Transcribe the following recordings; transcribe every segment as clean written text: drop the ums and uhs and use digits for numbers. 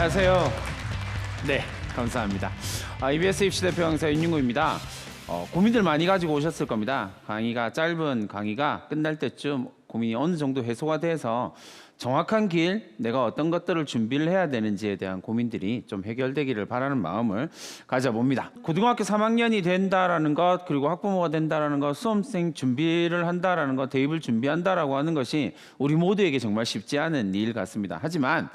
안녕하세요. 네, 감사합니다. EBS 입시대표 강사 윤윤구입니다. 고민들 많이 가지고 오셨을 겁니다. 강의가 짧은 강의가 끝날 때쯤 고민이 어느 정도 해소가 돼서 정확한 길, 내가 어떤 것들을 준비를 해야 되는지에 대한 고민들이 좀 해결되기를 바라는 마음을 가져봅니다. 고등학교 3학년이 된다라는 것, 그리고 학부모가 된다라는 것, 수험생 준비를 한다라는 것, 대입을 준비한다라고 하는 것이 우리 모두에게 정말 쉽지 않은 일 같습니다. 하지만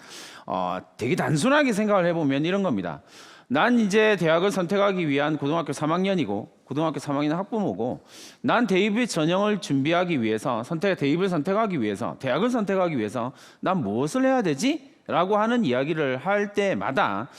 되게 단순하게 생각을 해보면 이런 겁니다. 난 이제 대학을 선택하기 위한 고등학교 3학년이고 고등학교 3학년 학부모고, 난 대입의 전형을 준비하기 위해서 대입을 선택하기 위해서, 대학을 선택하기 위해서 난 무엇을 해야 되지? 라고 하는 이야기를 할 때마다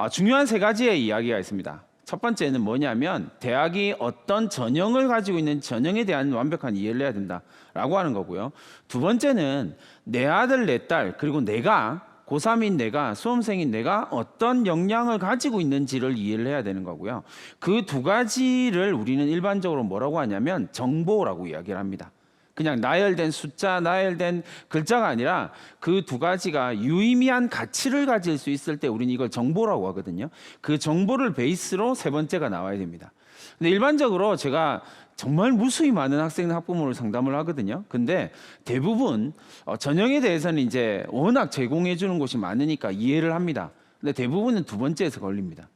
중요한 세 가지의 이야기가 있습니다. 첫 번째는 뭐냐면 대학이 어떤 전형을 가지고 있는 전형에 대한 완벽한 이해를 해야 된다라고 하는 거고요. 두 번째는 내 아들, 내 딸, 그리고 내가 고3인 내가, 수험생인 내가 어떤 역량을 가지고 있는지를 이해를 해야 되는 거고요. 그 두 가지를 우리는 일반적으로 뭐라고 하냐면 정보라고 이야기를 합니다. 그냥 나열된 숫자, 나열된 글자가 아니라 그 두 가지가 유의미한 가치를 가질 수 있을 때 우리는 이걸 정보라고 하거든요. 그 정보를 베이스로 세 번째가 나와야 됩니다. 근데 일반적으로 제가 정말 무수히 많은 학생 학부모를 상담을 하거든요. 근데 대부분 전형에 대해서는 이제 워낙 제공해 주는 곳이 많으니까 이해를 합니다. 근데 대부분은 두 번째에서 걸립니다.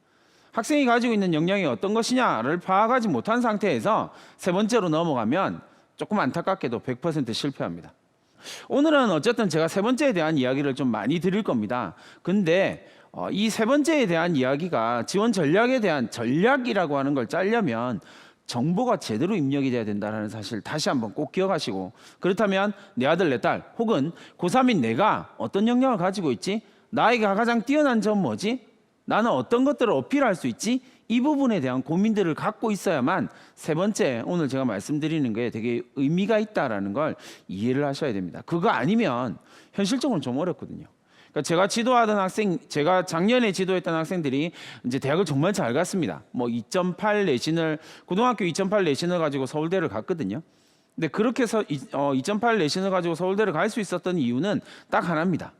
학생이 가지고 있는 역량이 어떤 것이냐를 파악하지 못한 상태에서 세 번째로 넘어가면 조금 안타깝게도 100% 실패합니다. 오늘은 어쨌든 제가 세 번째에 대한 이야기를 좀 많이 드릴 겁니다. 근데 이 세 번째에 대한 이야기가 지원 전략에 대한 전략이라고 하는 걸 짜려면 정보가 제대로 입력이 돼야 된다는 사실 다시 한번 꼭 기억하시고, 그렇다면 내 아들, 내 딸, 혹은 고3인 내가 어떤 역량을 가지고 있지? 나에게 가장 뛰어난 점 뭐지? 나는 어떤 것들을 어필할 수 있지? 이 부분에 대한 고민들을 갖고 있어야만 세 번째, 오늘 제가 말씀드리는 게 되게 의미가 있다는 걸 이해를 하셔야 됩니다. 그거 아니면 현실적으로 좀 어렵거든요. 그러니까 제가 작년에 지도했던 학생들이 이제 대학을 정말 잘 갔습니다. 뭐 2.8 내신을, 고등학교 2.8 내신을 가지고 서울대를 갔거든요. 근데 그렇게 해서 2.8 내신을 가지고 서울대를 갈 수 있었던 이유는 딱 하나입니다.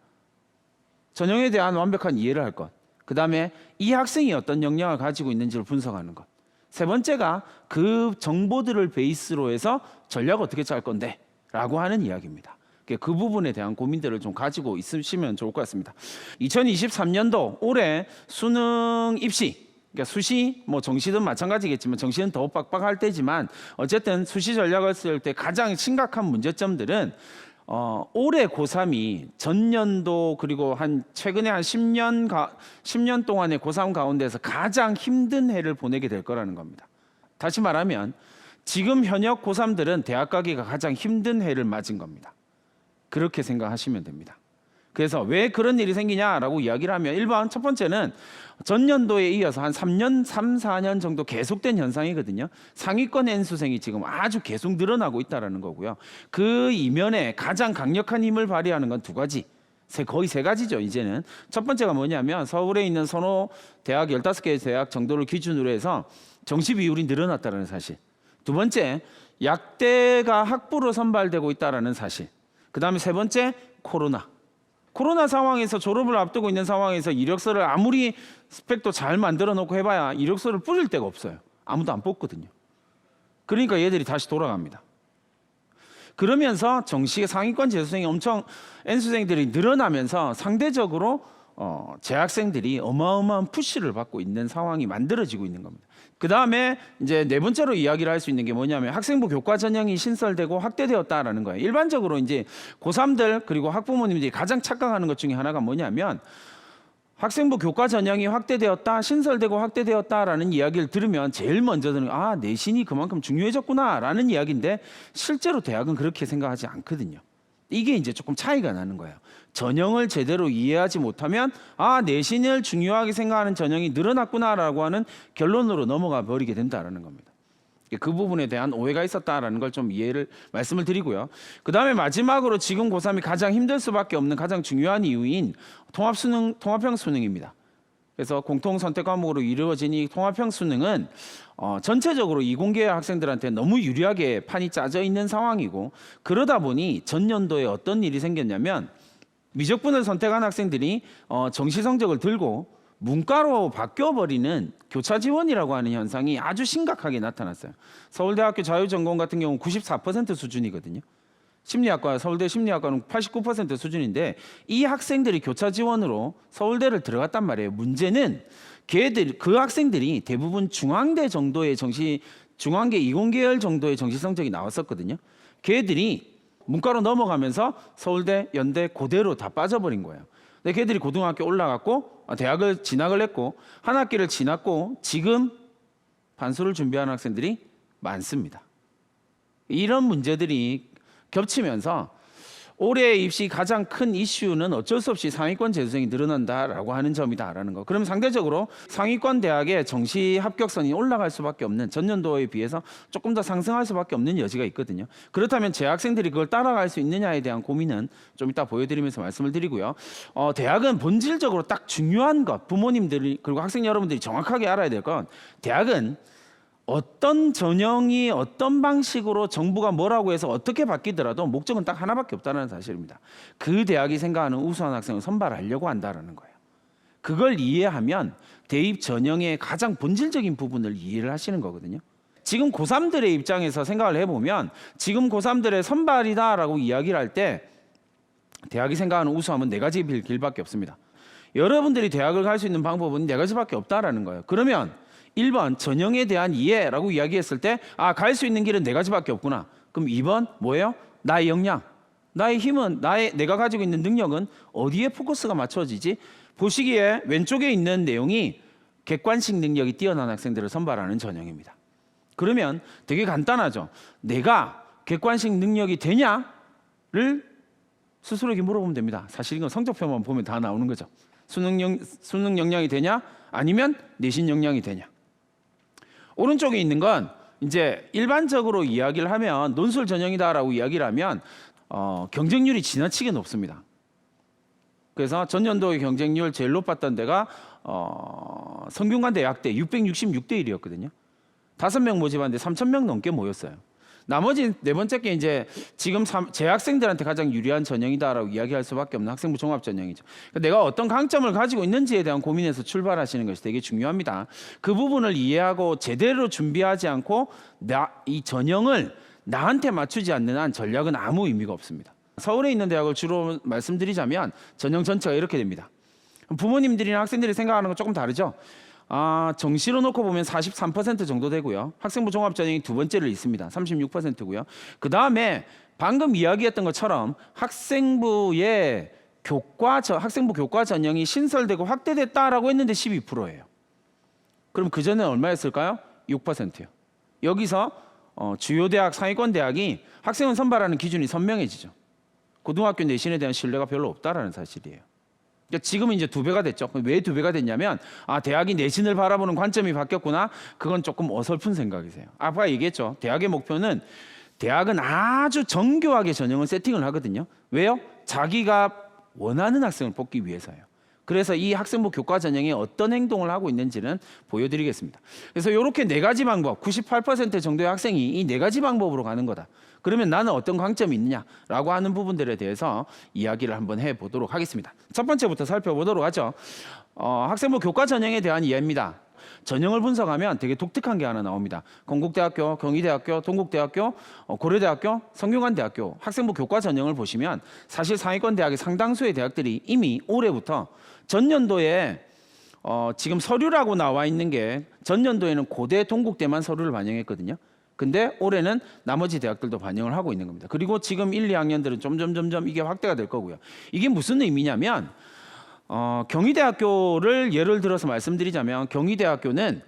전형에 대한 완벽한 이해를 할 것. 그 다음에 이 학생이 어떤 역량을 가지고 있는지를 분석하는 것. 세 번째가 그 정보들을 베이스로 해서 전략을 어떻게 짤 건데 라고 하는 이야기입니다. 그 부분에 대한 고민들을 좀 가지고 있으시면 좋을 것 같습니다. 2023년도 올해 수능 입시, 그러니까 수시, 뭐 정시든 마찬가지겠지만 정시는 더 빡빡할 때지만 어쨌든 수시 전략을 쓸 때 가장 심각한 문제점들은 올해 고3이 전년도 그리고 최근에 한 10년 동안의 고3 가운데서 가장 힘든 해를 보내게 될 거라는 겁니다. 다시 말하면 지금 현역 고3들은 대학 가기가 가장 힘든 해를 맞은 겁니다. 그렇게 생각하시면 됩니다. 그래서 왜 그런 일이 생기냐라고 이야기를 하면 첫 번째는 전년도에 이어서 한 3, 4년 정도 계속된 현상이거든요. 상위권 N수생이 지금 아주 계속 늘어나고 있다는 거고요. 그 이면에 가장 강력한 힘을 발휘하는 건 두 가지, 거의 세 가지죠. 이제는 첫 번째가 뭐냐면 서울에 있는 선호 대학 15개 대학 정도를 기준으로 해서 정시 비율이 늘어났다는 사실. 두 번째, 약대가 학부로 선발되고 있다는 사실. 그 다음에 세 번째, 코로나 상황에서 졸업을 앞두고 있는 상황에서 이력서를 아무리 스펙도 잘 만들어 놓고 해봐야 이력서를 뿌릴 데가 없어요. 아무도 안 뽑거든요. 그러니까 얘들이 다시 돌아갑니다. 그러면서 정시의 상위권 재수생이 엄청 N수생들이 늘어나면서 상대적으로 재학생들이 어마어마한 푸시를 받고 있는 상황이 만들어지고 있는 겁니다. 그 다음에 이제 네 번째로 이야기를 할 수 있는 게 뭐냐면 학생부 교과 전형이 신설되고 확대되었다라는 거예요. 일반적으로 이제 고3들 그리고 학부모님들이 가장 착각하는 것 중에 하나가 뭐냐면 학생부 교과 전형이 확대되었다, 신설되고 확대되었다라는 이야기를 들으면 제일 먼저 드는 내신이 그만큼 중요해졌구나라는 이야기인데 실제로 대학은 그렇게 생각하지 않거든요. 이게 이제 조금 차이가 나는 거예요. 전형을 제대로 이해하지 못하면 내신을 중요하게 생각하는 전형이 늘어났구나라고 하는 결론으로 넘어가 버리게 된다는 겁니다. 그 부분에 대한 오해가 있었다라는 걸 좀 말씀을 드리고요. 그 다음에 마지막으로 지금 고3이 가장 힘들 수밖에 없는 가장 중요한 이유인 통합형 수능입니다. 그래서 공통 선택 과목으로 이루어진 이 통합형 수능은 전체적으로 이공계 학생들한테 너무 유리하게 판이 짜져 있는 상황이고, 그러다 보니 전년도에 어떤 일이 생겼냐면 미적분을 선택한 학생들이 정시 성적을 들고 문과로 바뀌어버리는 교차 지원이라고 하는 현상이 아주 심각하게 나타났어요. 서울대학교 자유전공 같은 경우는 94% 수준이거든요. 심리학과, 서울대 심리학과는 89% 수준인데 이 학생들이 교차 지원으로 서울대를 들어갔단 말이에요. 문제는 그 학생들이 대부분 중앙대 정도의 중앙계 이공계열 정도의 정시 성적이 나왔었거든요. 걔들이 문과로 넘어가면서 서울대, 연대, 고대로 다 빠져버린 거예요. 근데 걔들이 고등학교 올라갔고 대학을 진학을 했고 한 학기를 지났고 지금 반수를 준비하는 학생들이 많습니다. 이런 문제들이 겹치면서 올해 입시 가장 큰 이슈는 어쩔 수 없이 상위권 재수생이 늘어난다라고 하는 점이다라는 거. 그럼 상대적으로 상위권 대학의 정시 합격선이 올라갈 수밖에 없는 전년도에 비해서 조금 더 상승할 수밖에 없는 여지가 있거든요. 그렇다면 재학생들이 그걸 따라갈 수 있느냐에 대한 고민은 좀 이따 보여드리면서 말씀을 드리고요. 대학은 본질적으로 딱 중요한 것, 부모님들이 그리고 학생 여러분들이 정확하게 알아야 될 건 대학은 어떤 전형이 어떤 방식으로 정부가 뭐라고 해서 어떻게 바뀌더라도 목적은 딱 하나밖에 없다는 사실입니다. 그 대학이 생각하는 우수한 학생을 선발하려고 한다는 거예요. 그걸 이해하면 대입 전형의 가장 본질적인 부분을 이해를 하시는 거거든요. 지금 고3들의 입장에서 생각을 해보면 지금 고3들의 선발이다라고 이야기를 할 때 대학이 생각하는 우수함은 네 가지 길밖에 없습니다. 여러분들이 대학을 갈 수 있는 방법은 네 가지밖에 없다라는 거예요. 그러면 1번 전형에 대한 이해라고 이야기했을 때 갈 수 있는 길은 네 가지밖에 없구나. 그럼 2번 뭐예요? 나의 역량, 나의 힘은, 내가 가지고 있는 능력은 어디에 포커스가 맞춰지지? 보시기에 왼쪽에 있는 내용이 객관식 능력이 뛰어난 학생들을 선발하는 전형입니다. 그러면 되게 간단하죠. 내가 객관식 능력이 되냐를 스스로에게 물어보면 됩니다. 사실 이건 성적표만 보면 다 나오는 거죠. 수능 역량이 되냐? 아니면 내신 역량이 되냐? 오른쪽에 있는 건 이제 일반적으로 이야기를 하면 논술 전형이다라고 이야기를 하면 경쟁률이 지나치게 높습니다. 그래서 전년도의 경쟁률 제일 높았던 데가 성균관대 약대 666대 1이었거든요. 5명 모집하는데 3,000명 넘게 모였어요. 나머지 네 번째 게 이제 지금 재학생들한테 가장 유리한 전형이다라고 이야기할 수밖에 없는 학생부 종합 전형이죠. 그러니까 내가 어떤 강점을 가지고 있는지에 대한 고민에서 출발하시는 것이 되게 중요합니다. 그 부분을 이해하고 제대로 준비하지 않고 이 전형을 나한테 맞추지 않는 한 전략은 아무 의미가 없습니다. 서울에 있는 대학을 주로 말씀드리자면 전형 전체가 이렇게 됩니다. 부모님들이나 학생들이 생각하는 건 조금 다르죠. 정시로 놓고 보면 43% 정도 되고요. 학생부 종합 전형이 두 번째를 있습니다. 36%고요. 그 다음에 방금 이야기했던 것처럼 학생부 교과 전형이 신설되고 확대됐다라고 했는데 12%예요. 그럼 그 전에 얼마였을까요? 6%요. 여기서 주요 대학, 상위권 대학이 학생을 선발하는 기준이 선명해지죠. 고등학교 내신에 대한 신뢰가 별로 없다라는 사실이에요. 그러니까 지금은 이제 2배가 됐죠. 왜 2배가 됐냐면 대학이 내신을 바라보는 관점이 바뀌었구나. 그건 조금 어설픈 생각이세요. 아까 얘기했죠. 대학의 목표는 대학은 아주 정교하게 전형을 세팅을 하거든요. 왜요? 자기가 원하는 학생을 뽑기 위해서예요. 그래서 이 학생부 교과 전형에 어떤 행동을 하고 있는지는 보여드리겠습니다. 그래서 이렇게 네 가지 방법, 98% 정도의 학생이 이 네 가지 방법으로 가는 거다. 그러면 나는 어떤 강점이 있느냐라고 하는 부분들에 대해서 이야기를 한번 해보도록 하겠습니다. 첫 번째부터 살펴보도록 하죠. 학생부 교과 전형에 대한 이해입니다. 전형을 분석하면 되게 독특한 게 하나 나옵니다. 건국대학교, 경희대학교, 동국대학교, 고려대학교, 성균관대학교 학생부 교과 전형을 보시면 사실 상위권 대학의 상당수의 대학들이 이미 올해부터 전년도에 지금 서류라고 나와 있는 게 전년도에는 고대, 동국대만 서류를 반영했거든요. 근데 올해는 나머지 대학들도 반영을 하고 있는 겁니다. 그리고 지금 1, 2학년들은 점점 이게 확대가 될 거고요. 이게 무슨 의미냐면 경희대학교를 예를 들어서 말씀드리자면 경희대학교는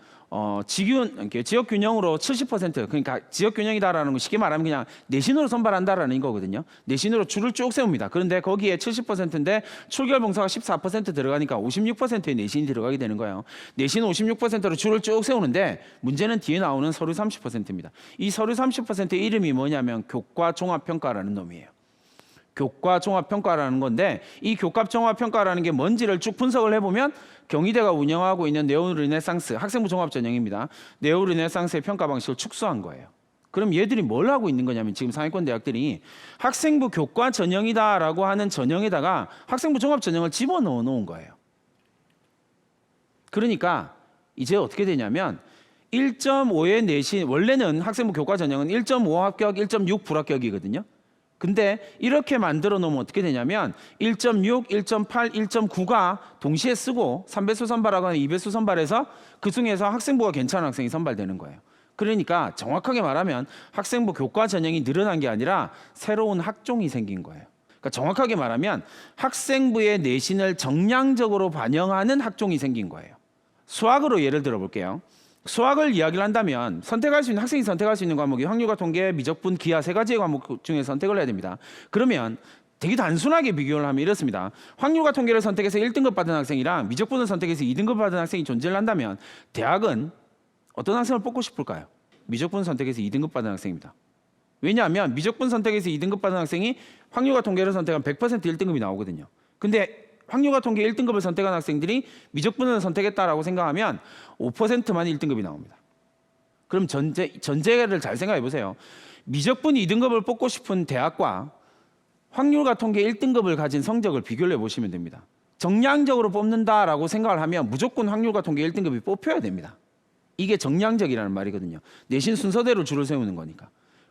지역 균형으로 70% 그러니까 지역 균형이다라는 건 쉽게 말하면 그냥 내신으로 선발한다라는 거거든요. 내신으로 줄을 쭉 세웁니다. 그런데 거기에 70%인데 출결 봉사가 14% 들어가니까 56%의 내신이 들어가게 되는 거예요. 내신 56%로 줄을 쭉 세우는데 문제는 뒤에 나오는 서류 30%입니다. 이 서류 30%의 이름이 뭐냐면 교과 종합 평가라는 놈이에요. 교과 종합 평가라는 건데 이 교과 종합 평가라는 게 뭔지를 쭉 분석을 해보면 경희대가 운영하고 있는 네오르네상스 학생부 종합 전형입니다. 네오르네상스의 평가 방식을 축소한 거예요. 그럼 얘들이 뭘 하고 있는 거냐면 지금 상위권 대학들이 학생부 교과 전형이다라고 하는 전형에다가 학생부 종합 전형을 집어넣어 놓은 거예요. 그러니까 이제 어떻게 되냐면 1.5의 내신, 원래는 학생부 교과 전형은 1.5 합격, 1.6 불합격이거든요. 근데 이렇게 만들어 놓으면 어떻게 되냐면 1.6, 1.8, 1.9가 동시에 쓰고 3배수 선발하거나 2배수 선발해서 그중에서 학생부가 괜찮은 학생이 선발되는 거예요. 그러니까 정확하게 말하면 학생부 교과 전형이 늘어난 게 아니라 새로운 학종이 생긴 거예요. 그러니까 정확하게 말하면 학생부의 내신을 정량적으로 반영하는 학종이 생긴 거예요. 수학으로 예를 들어 볼게요. 수학을 이야기를 한다면 선택할 수 있는, 학생이 선택할 수 있는 과목이 확률과 통계, 미적분, 기하 세 가지의 과목 중에 선택을 해야 됩니다. 그러면 되게 단순하게 비교를 하면 이렇습니다. 확률과 통계를 선택해서 1등급 받은 학생이랑 미적분을 선택해서 2등급 받은 학생이 존재를 한다면 대학은 어떤 학생을 뽑고 싶을까요? 미적분 선택해서 2등급 받은 학생입니다. 왜냐하면 미적분 선택해서 2등급 받은 학생이 확률과 통계를 선택하면 100% 1등급이 나오거든요. 근데 확률과 통계 1등급을 선택한 학생들이 미적분을 선택했다라고 생각하면 5%만 1등급이 나옵니다. 그럼 전제를 잘 생각해 보세요. 미적분 2등급을 뽑고 싶은 대학과 확률과 통계 1등급을 가진 성적을 비교를 해보시면 됩니다. 정량적으로 뽑는다라고 생각을 하면 무조건 확률과 통계 1등급이 뽑혀야 됩니다. 이게 정량적이라는 말이거든요. 내신 순서대로 줄을 세우는 거니까.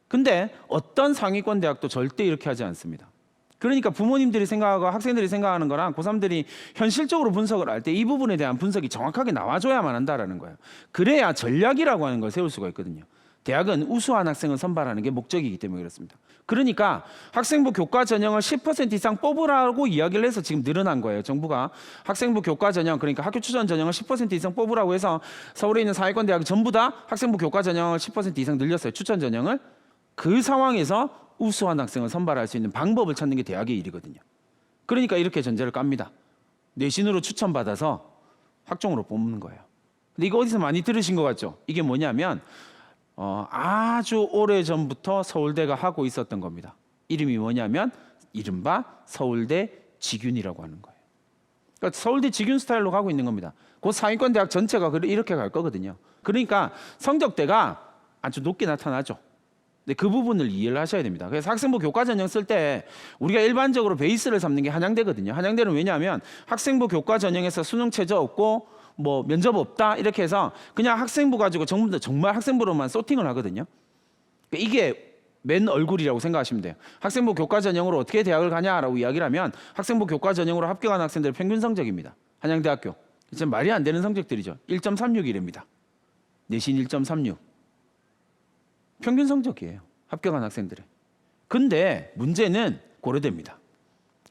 근데 어떤 상위권 대학도 절대 이렇게 하지 않습니다. 그러니까 부모님들이 생각하고 학생들이 생각하는 거랑 고3들이 현실적으로 분석을 할 때 이 부분에 대한 분석이 정확하게 나와줘야만 한다라는 거예요. 그래야 전략이라고 하는 걸 세울 수가 있거든요. 대학은 우수한 학생을 선발하는 게 목적이기 때문에 그렇습니다. 그러니까 학생부 교과 전형을 10% 이상 뽑으라고 이야기를 해서 지금 늘어난 거예요. 정부가 학생부 교과 전형, 그러니까 학교 추천 전형을 10% 이상 뽑으라고 해서 서울에 있는 상위권 대학 전부 다 학생부 교과 전형을 10% 이상 늘렸어요. 추천 전형을. 그 상황에서 우수한 학생을 선발할 수 있는 방법을 찾는 게 대학의 일이거든요. 그러니까 이렇게 전제를 깝니다. 내신으로 추천받아서 학종으로 뽑는 거예요. 근데 이거 어디서 많이 들으신 것 같죠? 이게 뭐냐면 아주 오래전부터 서울대가 하고 있었던 겁니다. 이름이 뭐냐면 이른바 서울대 직윤이라고 하는 거예요. 그러니까 서울대 직윤 스타일로 가고 있는 겁니다. 그 상위권 대학 전체가 이렇게 갈 거거든요. 그러니까 성적대가 아주 높게 나타나죠. 근데 그 부분을 이해를 하셔야 됩니다. 그래서 학생부 교과 전형 쓸 때 우리가 일반적으로 베이스를 삼는 게 한양대거든요. 한양대는 왜냐하면 학생부 교과 전형에서 수능 최저 없고 뭐 면접 없다 이렇게 해서 그냥 학생부 가지고 전부 다 정말 학생부로만 소팅을 하거든요. 이게 맨 얼굴이라고 생각하시면 돼요. 학생부 교과 전형으로 어떻게 대학을 가냐라고 이야기를 하면 학생부 교과 전형으로 합격한 학생들의 평균 성적입니다. 한양대학교. 진짜 말이 안 되는 성적들이죠. 1.36이랍니다. 내신 1.36. 평균 성적이에요. 합격한 학생들의. 근데 문제는 고려대입니다.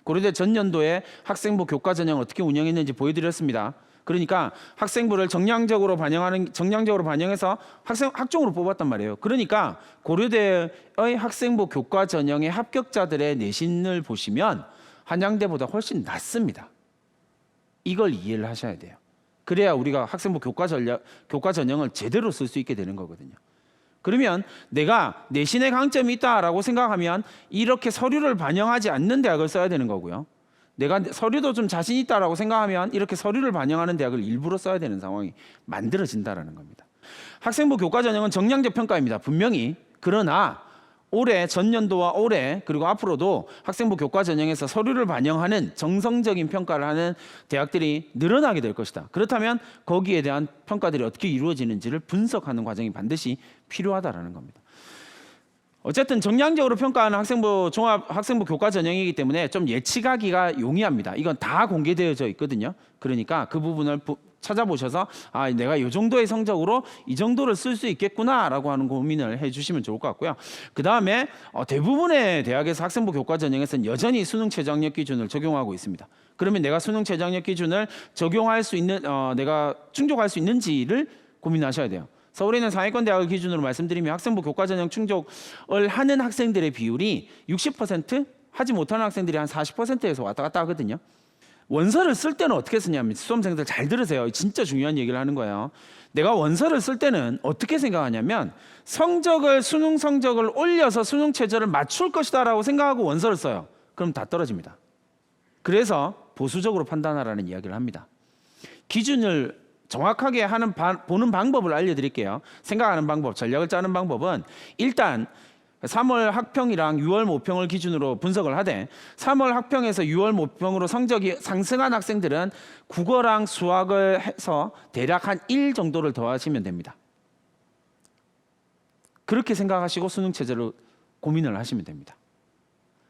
고려대 전년도에 학생부 교과 전형 어떻게 운영했는지 보여드렸습니다. 그러니까 학생부를 정량적으로 반영해서 학종으로 뽑았단 말이에요. 그러니까 고려대의 학생부 교과 전형의 합격자들의 내신을 보시면 한양대보다 훨씬 낮습니다. 이걸 이해를 하셔야 돼요. 그래야 우리가 학생부 교과 전형을 제대로 쓸 수 있게 되는 거거든요. 그러면 내가 내신의 강점이 있다라고 생각하면 이렇게 서류를 반영하지 않는 대학을 써야 되는 거고요. 내가 서류도 좀 자신 있다라고 생각하면 이렇게 서류를 반영하는 대학을 일부러 써야 되는 상황이 만들어진다라는 겁니다. 학생부 교과 전형은 정량적 평가입니다. 분명히. 그러나 올해 전년도와 올해 그리고 앞으로도 학생부 교과 전형에서 서류를 반영하는 정성적인 평가를 하는 대학들이 늘어나게 될 것이다. 그렇다면 거기에 대한 평가들이 어떻게 이루어지는지를 분석하는 과정이 반드시 필요하다라는 겁니다. 어쨌든 정량적으로 평가하는 학생부 교과 전형이기 때문에 좀 예측하기가 용이합니다. 이건 다 공개되어져 있거든요. 그러니까 그 부분을 찾아보셔서 내가 이 정도의 성적으로 이 정도를 쓸 수 있겠구나라고 하는 고민을 해주시면 좋을 것 같고요. 그 다음에 대부분의 대학에서 학생부 교과 전형에서는 여전히 수능 최저학력 기준을 적용하고 있습니다. 그러면 내가 수능 최저학력 기준을 적용할 수 있는 내가 충족할 수 있는지를 고민하셔야 돼요. 서울에 있는 상위권 대학을 기준으로 말씀드리면 학생부 교과 전형 충족을 하는 학생들의 비율이 60%, 하지 못하는 학생들이 한 40%에서 왔다 갔다 하거든요. 원서를 쓸 때는 어떻게 쓰냐면 수험생들 잘 들으세요. 진짜 중요한 얘기를 하는 거예요. 내가 원서를 쓸 때는 어떻게 생각하냐면 수능 성적을 올려서 수능 최저를 맞출 것이다라고 생각하고 원서를 써요. 그럼 다 떨어집니다. 그래서 보수적으로 판단하라는 이야기를 합니다. 기준을 정확하게 보는 방법을 알려드릴게요. 생각하는 방법, 전략을 짜는 방법은 일단 3월 학평이랑 6월 모평을 기준으로 분석을 하되 3월 학평에서 6월 모평으로 성적이 상승한 학생들은 국어랑 수학을 해서 대략 한 1 정도를 더하시면 됩니다. 그렇게 생각하시고 수능 체제를 고민을 하시면 됩니다.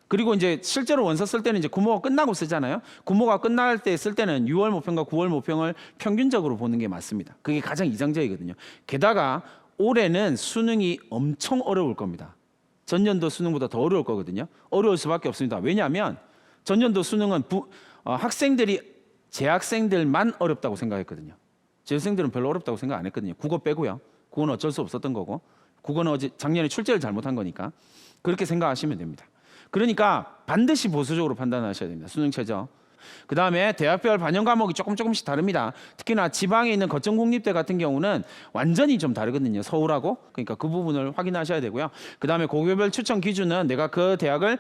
그리고 이제 실제로 원서 쓸 때는 이제 구모가 끝나고 쓰잖아요. 구모가 끝날 때 쓸 때는 6월 모평과 9월 모평을 평균적으로 보는 게 맞습니다. 그게 가장 이상적이거든요. 게다가 올해는 수능이 엄청 어려울 겁니다. 전년도 수능보다 더 어려울 거거든요. 어려울 수밖에 없습니다. 왜냐하면 전년도 수능은 학생들이 재학생들만 어렵다고 생각했거든요. 재학생들은 별로 어렵다고 생각 안 했거든요. 국어 빼고요. 국어는 어쩔 수 없었던 거고 국어는 작년에 출제를 잘못한 거니까 그렇게 생각하시면 됩니다. 그러니까 반드시 보수적으로 판단하셔야 됩니다. 수능 최저. 그 다음에 대학별 반영 과목이 조금씩 다릅니다. 특히나 지방에 있는 거점공립대 같은 경우는 완전히 좀 다르거든요. 서울하고. 그러니까 그 부분을 확인하셔야 되고요. 그 다음에 고교별 추천 기준은 내가 그 대학을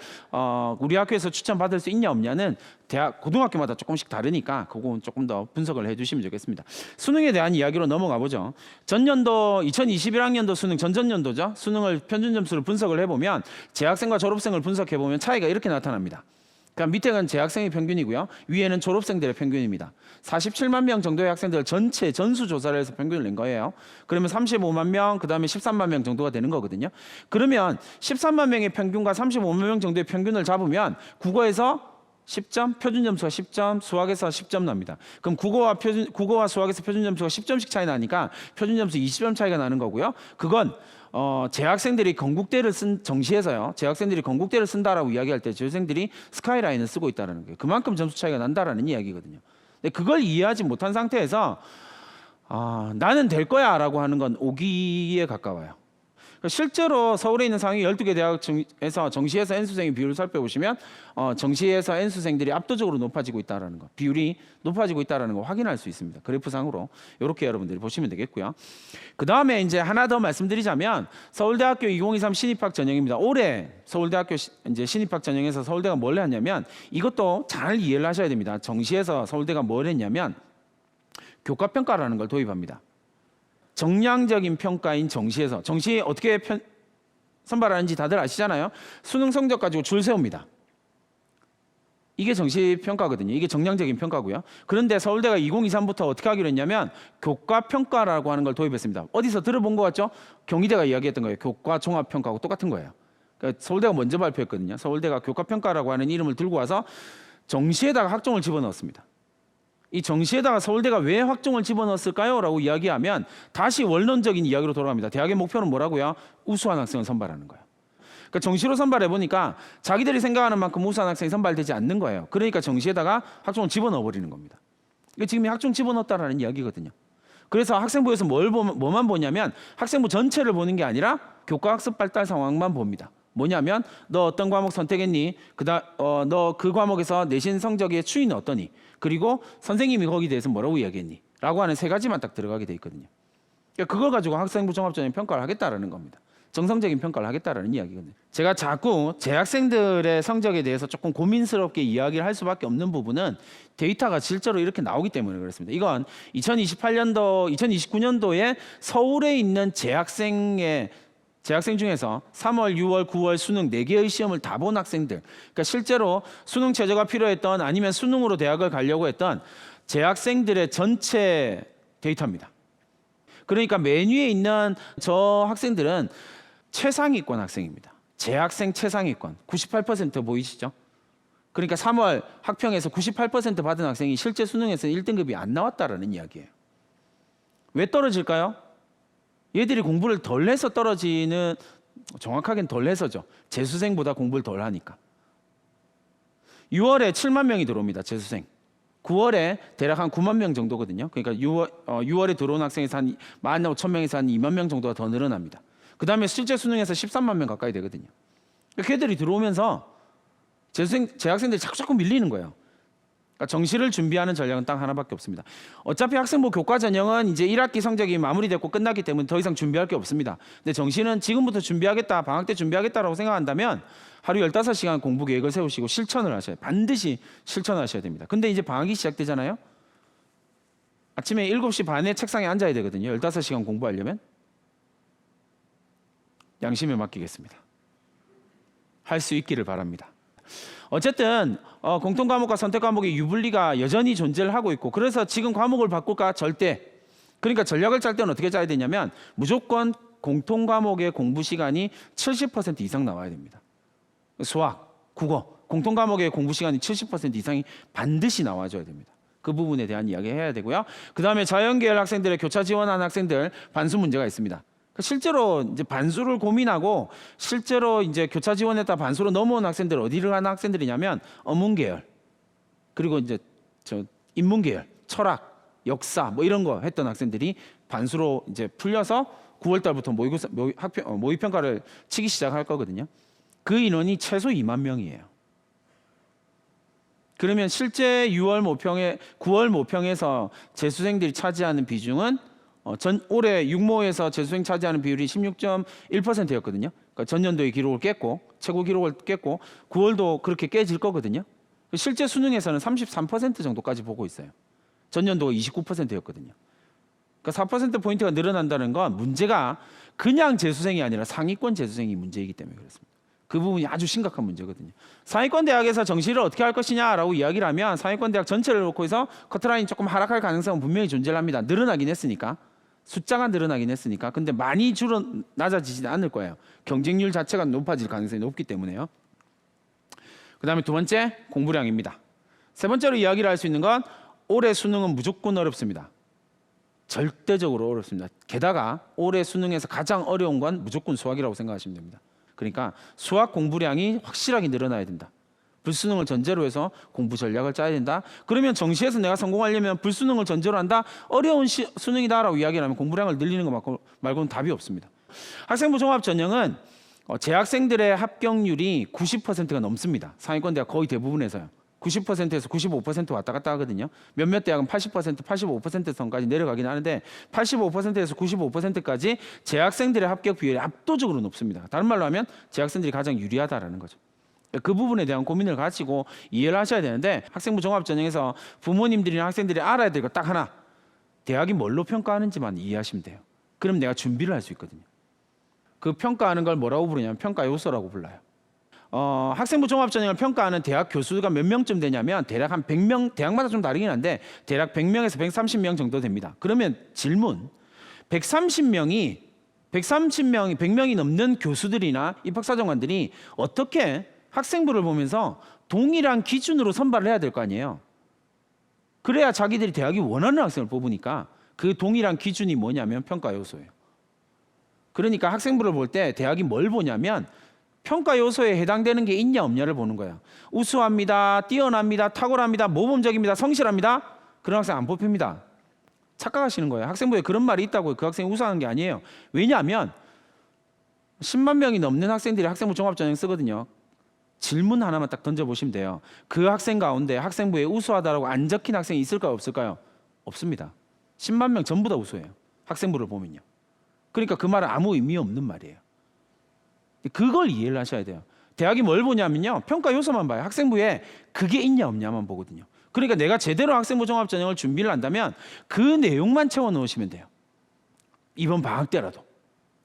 우리 학교에서 추천받을 수 있냐 없냐는 대학 고등학교마다 조금씩 다르니까 그건 조금 더 분석을 해주시면 좋겠습니다. 수능에 대한 이야기로 넘어가 보죠. 전년도 2021학년도 수능 전전년도죠. 수능을 평균 점수를 분석을 해보면 재학생과 졸업생을 분석해보면 차이가 이렇게 나타납니다. 그러니까 밑에는 재학생의 평균이고요. 위에는 졸업생들의 평균입니다. 47만 명 정도의 학생들 전체 전수 조사를 해서 평균을 낸 거예요. 그러면 35만 명, 그 다음에 13만 명 정도가 되는 거거든요. 그러면 13만 명의 평균과 35만 명 정도의 평균을 잡으면 국어에서 10점, 표준 점수가 10점, 수학에서 10점 납니다. 그럼 국어와 수학에서 표준 점수가 10점씩 차이 나니까 표준 점수 20점 차이가 나는 거고요. 그건 재학생들이 건국대를 쓴 정시에서요. 재학생들이 건국대를 쓴다라고 이야기할 때 재학생들이 스카이라인을 쓰고 있다는 거예요. 그만큼 점수 차이가 난다라는 이야기거든요. 근데 그걸 이해하지 못한 상태에서 나는 될 거야라고 하는 건 오기에 가까워요. 실제로 서울에 있는 상위 12개 대학에서 정시에서 N수생의 비율을 살펴보시면 정시에서 N수생들이 압도적으로 높아지고 있다는 거, 비율이 높아지고 있다는 거 확인할 수 있습니다. 그래프상으로 이렇게 여러분들이 보시면 되겠고요. 그 다음에 이제 하나 더 말씀드리자면 서울대학교 2023 신입학 전형입니다. 올해 서울대학교 이제 신입학 전형에서 서울대가 뭘 했냐면 이것도 잘 이해를 하셔야 됩니다. 정시에서 서울대가 뭘 했냐면 교과평가라는 걸 도입합니다. 정량적인 평가인 정시에서 정시에 어떻게 선발하는지 다들 아시잖아요. 수능 성적 가지고 줄 세웁니다. 이게 정시 평가거든요. 이게 정량적인 평가고요. 그런데 서울대가 2023부터 어떻게 하기로 했냐면 교과평가라고 하는 걸 도입했습니다. 어디서 들어본 것 같죠? 경희대가 이야기했던 거예요. 교과종합평가하고 똑같은 거예요. 그러니까 서울대가 먼저 발표했거든요. 서울대가 교과평가라고 하는 이름을 들고 와서 정시에다가 학종을 집어넣었습니다. 이 정시에다가 서울대가 왜 학종을 집어넣었을까요? 라고 이야기하면 다시 원론적인 이야기로 돌아갑니다. 대학의 목표는 뭐라고요? 우수한 학생을 선발하는 거예요. 그러니까 정시로 선발해 보니까 자기들이 생각하는 만큼 우수한 학생이 선발되지 않는 거예요. 그러니까 정시에다가 학종을 집어넣어 버리는 겁니다. 이게 지금 학종 집어넣었다라는 이야기거든요. 그래서 학생부에서 뭐만 보냐면 학생부 전체를 보는 게 아니라 교과학습 발달 상황만 봅니다. 뭐냐면 너 어떤 과목 선택했니? 너 그 과목에서 내신 성적의 추이는 어떠니? 그리고 선생님이 거기에 대해서 뭐라고 이야기했니? 라고 하는 3가지만 딱 들어가게 돼 있거든요. 그러니까 그걸 가지고 학생부 종합전형 평가를 하겠다라는 겁니다. 정성적인 평가를 하겠다라는 이야기거든요. 제가 자꾸 재학생들의 성적에 대해서 조금 고민스럽게 이야기를 할 수밖에 없는 부분은 데이터가 실제로 이렇게 나오기 때문에 그렇습니다. 이건 2029년도에 서울에 있는 재학생 중에서 3월, 6월, 9월 수능 4개의 시험을 다 본 학생들, 그러니까 실제로 수능 최저가 필요했던 아니면 수능으로 대학을 가려고 했던 재학생들의 전체 데이터입니다. 그러니까 맨 위에 있는 저 학생들은 최상위권 학생입니다. 재학생 최상위권 98% 보이시죠? 그러니까 3월 학평에서 98% 받은 학생이 실제 수능에서 1등급이 안 나왔다라는 이야기예요. 왜 떨어질까요? 얘들이 공부를 덜 해서 떨어지는, 정확하게는 덜 해서죠. 재수생보다 공부를 덜 하니까. 6월에 7만 명이 들어옵니다. 재수생. 9월에 대략 한 9만 명 정도거든요. 그러니까 6월에 들어온 학생에서 한 15,000명에서 한 2만 명 정도가 더 늘어납니다. 그 다음에 실제 수능에서 13만 명 가까이 되거든요. 그러니까 걔들이 들어오면서 재학생들이 자꾸 밀리는 거예요. 그러니까 정시를 준비하는 전략은 딱 하나밖에 없습니다. 어차피 학생부 교과 전형은 이제 1학기 성적이 마무리됐고 끝났기 때문에 더 이상 준비할 게 없습니다. 근데 정시는 지금부터 준비하겠다, 방학 때 준비하겠다라고 생각한다면 하루 15시간 공부 계획을 세우시고 실천을 하셔야 돼요. 반드시 실천하셔야 됩니다. 근데 이제 방학이 시작되잖아요. 아침에 7시 반에 책상에 앉아야 되거든요. 15시간 공부하려면. 양심에 맡기겠습니다. 할 수 있기를 바랍니다. 어쨌든 공통과목과 선택과목의 유불리가 여전히 존재를 하고 있고, 그래서 지금 과목을 바꿀까? 절대. 그러니까 전략을 짤 때는 어떻게 짜야 되냐면 무조건 공통과목의 공부 시간이 70% 이상 나와야 됩니다. 수학, 국어, 공통과목의 공부 시간이 70% 이상이 반드시 나와줘야 됩니다. 그 부분에 대한 이야기 해야 되고요. 그 다음에 자연계열 학생들의 교차 지원한 학생들 반수 문제가 있습니다. 실제로 이제 반수를 고민하고 실제로 이제 교차 지원했다 반수로 넘어온 학생들 어디를 가는 학생들이냐면 어문계열, 그리고 이제 인문계열, 철학, 역사 뭐 이런 거 했던 학생들이 반수로 이제 풀려서 9월 달부터 모의평가를 치기 시작할 거거든요. 그 인원이 최소 2만 명이에요. 그러면 실제 9월 모평에서 재수생들이 차지하는 비중은 올해 육모에서 재수생 차지하는 비율이 16.1%였거든요. 그러니까 전년도의 기록을 깼고 최고 기록을 깼고 9월도 그렇게 깨질 거거든요. 실제 수능에서는 33% 정도까지 보고 있어요. 전년도가 29%였거든요. 그러니까 4%포인트가 늘어난다는 건 문제가 그냥 재수생이 아니라 상위권 재수생이 문제이기 때문에 그렇습니다. 그 부분이 아주 심각한 문제거든요. 상위권 대학에서 정시를 어떻게 할 것이냐라고 이야기를 하면 상위권 대학 전체를 놓고 해서 커트라인이 조금 하락할 가능성은 분명히 존재합니다. 늘어나긴 했으니까. 숫자가 늘어나긴 했으니까. 근데 많이 낮아지지는 않을 거예요. 경쟁률 자체가 높아질 가능성이 높기 때문에요. 그 다음에 두 번째, 공부량입니다. 세 번째로 이야기를 할 수 있는 건 올해 수능은 무조건 어렵습니다. 절대적으로 어렵습니다. 게다가 올해 수능에서 가장 어려운 건 무조건 수학이라고 생각하시면 됩니다. 그러니까 수학 공부량이 확실하게 늘어나야 된다. 불수능을 전제로 해서 공부 전략을 짜야 된다. 그러면 정시에서 내가 성공하려면 불수능을 전제로 한다. 어려운 수능이다라고 이야기를 하면 공부량을 늘리는 거 말고는 답이 없습니다. 학생부 종합전형은 재학생들의 합격률이 90%가 넘습니다. 상위권 대학 거의 대부분에서요. 90%에서 95% 왔다 갔다 하거든요. 몇몇 대학은 80%, 85% 선까지 내려가긴 하는데 85%에서 95%까지 재학생들의 합격 비율이 압도적으로 높습니다. 다른 말로 하면 재학생들이 가장 유리하다라는 거죠. 그 부분에 대한 고민을 가지고 이해를 하셔야 되는데, 학생부 종합전형에서 부모님들이나 학생들이 알아야 될 거 딱 하나, 대학이 뭘로 평가하는지만 이해하시면 돼요. 그럼 내가 준비를 할 수 있거든요. 그 평가하는 걸 뭐라고 부르냐면 평가 요소라고 불러요. 학생부 종합전형을 평가하는 대학 교수가 몇 명쯤 되냐면 대략 한 100명, 대학마다 좀 다르긴 한데 대략 100명에서 130명 정도 됩니다. 그러면 질문, 100명이 넘는 교수들이나 입학사정관들이 어떻게 학생부를 보면서 동일한 기준으로 선발을 해야 될 거 아니에요. 그래야 자기들이 대학이 원하는 학생을 뽑으니까 그 동일한 기준이 뭐냐면 평가 요소예요. 그러니까 학생부를 볼 때 대학이 뭘 보냐면 평가 요소에 해당되는 게 있냐 없냐를 보는 거예요. 우수합니다, 뛰어납니다, 탁월합니다, 모범적입니다, 성실합니다. 그런 학생 안 뽑힙니다. 착각하시는 거예요. 학생부에 그런 말이 있다고 그 학생이 우수한 게 아니에요. 왜냐하면 10만 명이 넘는 학생들이 학생부 종합전형 쓰거든요. 질문 하나만 딱 던져보시면 돼요. 그 학생 가운데 학생부에 우수하다라고 안 적힌 학생이 있을까요 없을까요? 없습니다. 10만 명 전부 다 우수해요. 학생부를 보면요. 그러니까 그 말은 아무 의미 없는 말이에요. 그걸 이해를 하셔야 돼요. 대학이 뭘 보냐면요, 평가 요소만 봐요. 학생부에 그게 있냐 없냐만 보거든요. 그러니까 내가 제대로 학생부 종합전형을 준비를 한다면 그 내용만 채워 넣으시면 돼요. 이번 방학 때라도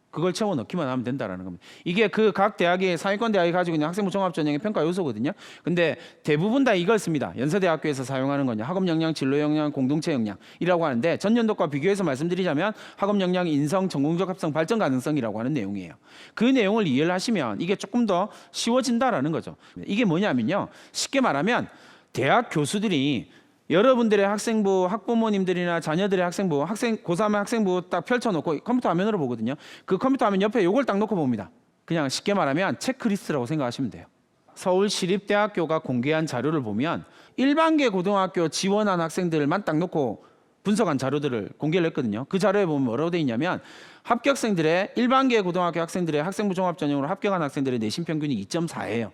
그걸 채워 넣기만 하면 된다라는 겁니다. 이게 그 각 대학의 상위권 대학이 가지고 있는 학생부 종합전형의 평가 요소거든요. 근데 대부분 다 이걸 씁니다. 연세대학교에서 사용하는 거냐, 학업 역량, 진로 역량, 공동체 역량이라고 하는데 전년도과 비교해서 말씀드리자면 학업 역량, 인성, 전공적 합성, 발전 가능성이라고 하는 내용이에요. 그 내용을 이해를 하시면 이게 조금 더 쉬워진다라는 거죠. 이게 뭐냐면요, 쉽게 말하면 대학 교수들이 여러분들의 학생부, 학부모님들이나 자녀들의 학생부, 고3의 학생부 딱 펼쳐놓고 컴퓨터 화면으로 보거든요. 그 컴퓨터 화면 옆에 요걸 딱 놓고 봅니다. 그냥 쉽게 말하면 체크리스트라고 생각하시면 돼요. 서울시립대학교가 공개한 자료를 보면 일반계 고등학교 지원한 학생들만 딱 놓고 분석한 자료들을 공개를 했거든요. 그 자료에 보면 뭐라고 돼 있냐면 합격생들의 일반계 고등학교 학생들의 학생부 종합전형으로 합격한 학생들의 내신 평균이 2.4예요.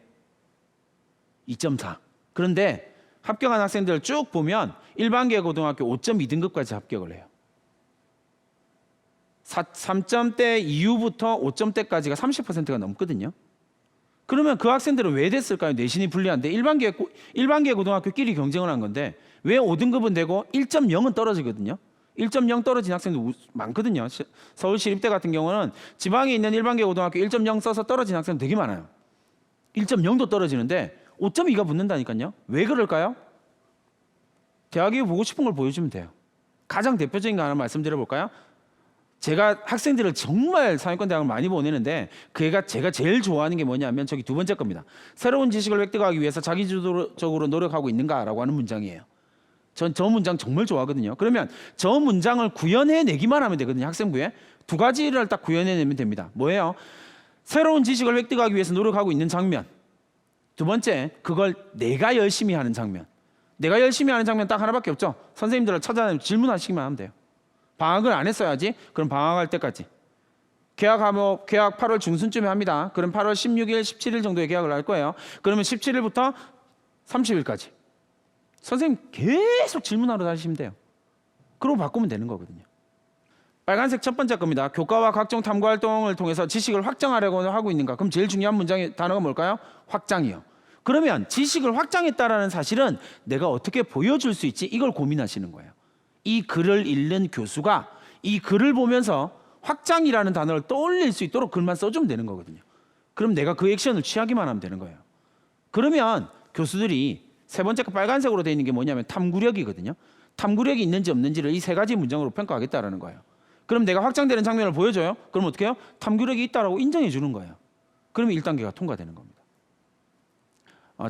2.4. 그런데 합격한 학생들을 쭉 보면 일반계 고등학교 5.2등급까지 합격을 해요. 3점대 이후부터 5점대까지가 30%가 넘거든요. 그러면 그 학생들은 왜 됐을까요? 내신이 불리한데 일반계 고등학교끼리 경쟁을 한 건데 왜 5등급은 되고 1.0은 떨어지거든요. 1.0 떨어진 학생도 많거든요. 서울시립대 같은 경우는 지방에 있는 일반계 고등학교 1.0 써서 떨어진 학생도 되게 많아요. 1.0도 떨어지는데 5.2가 붙는다니까요. 왜 그럴까요? 대학이 보고 싶은 걸 보여주면 돼요. 가장 대표적인 거 하나 말씀드려볼까요? 제가 학생들을 정말 상위권 대학을 많이 보내는데 제가 제일 좋아하는 게 뭐냐면 저기 두 번째 겁니다. 새로운 지식을 획득하기 위해서 자기주도적으로 노력하고 있는가라고 하는 문장이에요. 전 저 문장 정말 좋아하거든요. 그러면 저 문장을 구현해내기만 하면 되거든요. 학생부에 두 가지를 딱 구현해내면 됩니다. 뭐예요? 새로운 지식을 획득하기 위해서 노력하고 있는 장면. 두 번째, 그걸 내가 열심히 하는 장면. 내가 열심히 하는 장면 딱 하나밖에 없죠. 선생님들을 찾아내면 질문하시기만 하면 돼요. 방학을 안 했어야지. 그럼 방학할 때까지. 개학 8월 중순쯤에 합니다. 그럼 8월 16일, 17일 정도에 개학을 할 거예요. 그러면 17일부터 30일까지. 선생님 계속 질문하러 다니시면 돼요. 그러고 바꾸면 되는 거거든요. 빨간색 첫 번째 겁니다. 교과와 각종 탐구 활동을 통해서 지식을 확장하려고 하고 있는가? 그럼 제일 중요한 문장의 단어가 뭘까요? 확장이요. 그러면 지식을 확장했다라는 사실은 내가 어떻게 보여줄 수 있지? 이걸 고민하시는 거예요. 이 글을 읽는 교수가 이 글을 보면서 확장이라는 단어를 떠올릴 수 있도록 글만 써주면 되는 거거든요. 그럼 내가 그 액션을 취하기만 하면 되는 거예요. 그러면 교수들이 세 번째 거 빨간색으로 되어 있는 게 뭐냐면 탐구력이거든요. 탐구력이 있는지 없는지를 이 세 가지 문장으로 평가하겠다라는 거예요. 그럼 내가 확장되는 장면을 보여줘요? 그럼 어떻게 해요? 탐구력이 있다라고 인정해 주는 거예요. 그러면 1단계가 통과되는 겁니다.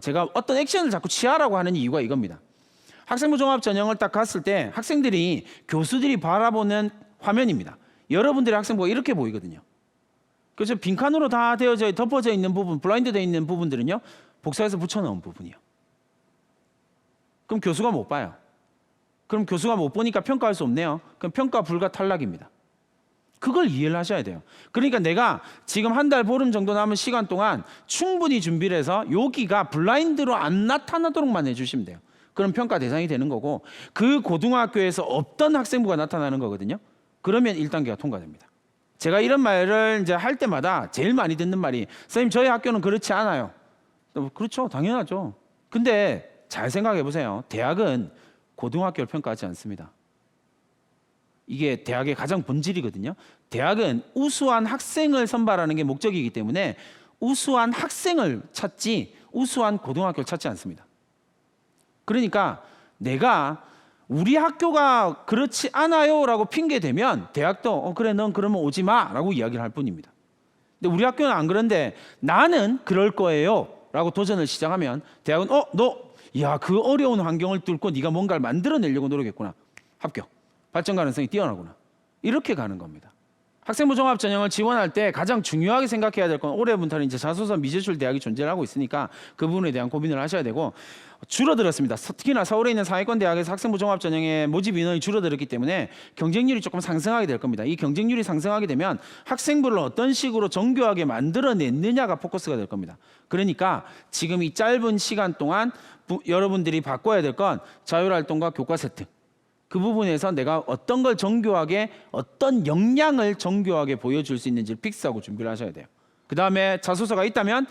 제가 어떤 액션을 자꾸 취하라고 하는 이유가 이겁니다. 학생부 종합 전형을 딱 갔을 때 학생들이 교수들이 바라보는 화면입니다. 여러분들의 학생부가 이렇게 보이거든요. 그래서 빈칸으로 다 덮어져 있는 부분, 블라인드 되어 있는 부분들은요, 복사해서 붙여넣은 부분이요. 그럼 교수가 못 봐요. 그럼 교수가 못 보니까 평가할 수 없네요. 그럼 평가 불가 탈락입니다. 그걸 이해를 하셔야 돼요. 그러니까 내가 지금 한 달 보름 정도 남은 시간 동안 충분히 준비를 해서 여기가 블라인드로 안 나타나도록만 해주시면 돼요. 그럼 평가 대상이 되는 거고 그 고등학교에서 없던 학생부가 나타나는 거거든요. 그러면 1단계가 통과됩니다. 제가 이런 말을 이제 할 때마다 제일 많이 듣는 말이 선생님 저희 학교는 그렇지 않아요. 그렇죠. 당연하죠. 근데 잘 생각해 보세요. 대학은 고등학교를 평가하지 않습니다. 이게 대학의 가장 본질이거든요. 대학은 우수한 학생을 선발하는 게 목적이기 때문에 우수한 학생을 찾지 우수한 고등학교를 찾지 않습니다. 그러니까 내가 우리 학교가 그렇지 않아요 라고 핑계대면 대학도 그래 넌 그러면 오지 마 라고 이야기를 할 뿐입니다. 근데 우리 학교는 안 그런데 나는 그럴 거예요 라고 도전을 시작하면 대학은 그 어려운 환경을 뚫고 네가 뭔가를 만들어내려고 노력했구나. 합격. 발전 가능성이 뛰어나구나. 이렇게 가는 겁니다. 학생부 종합 전형을 지원할 때 가장 중요하게 생각해야 될 건 올해부터는 이제 자소서 미제출 대학이 존재하고 있으니까 그 부분에 대한 고민을 하셔야 되고 줄어들었습니다. 특히나 서울에 있는 상위권 대학에서 학생부 종합 전형의 모집 인원이 줄어들었기 때문에 경쟁률이 조금 상승하게 될 겁니다. 이 경쟁률이 상승하게 되면 학생부를 어떤 식으로 정교하게 만들어냈느냐가 포커스가 될 겁니다. 그러니까 지금 이 짧은 시간 동안 여러분들이 바꿔야 될 건 자율활동과 교과 세트. 그 부분에서 내가 어떤 걸 정교하게 어떤 역량을 정교하게 보여줄 수 있는지를 픽스하고 준비를 하셔야 돼요. 그 다음에 자소서가 있다면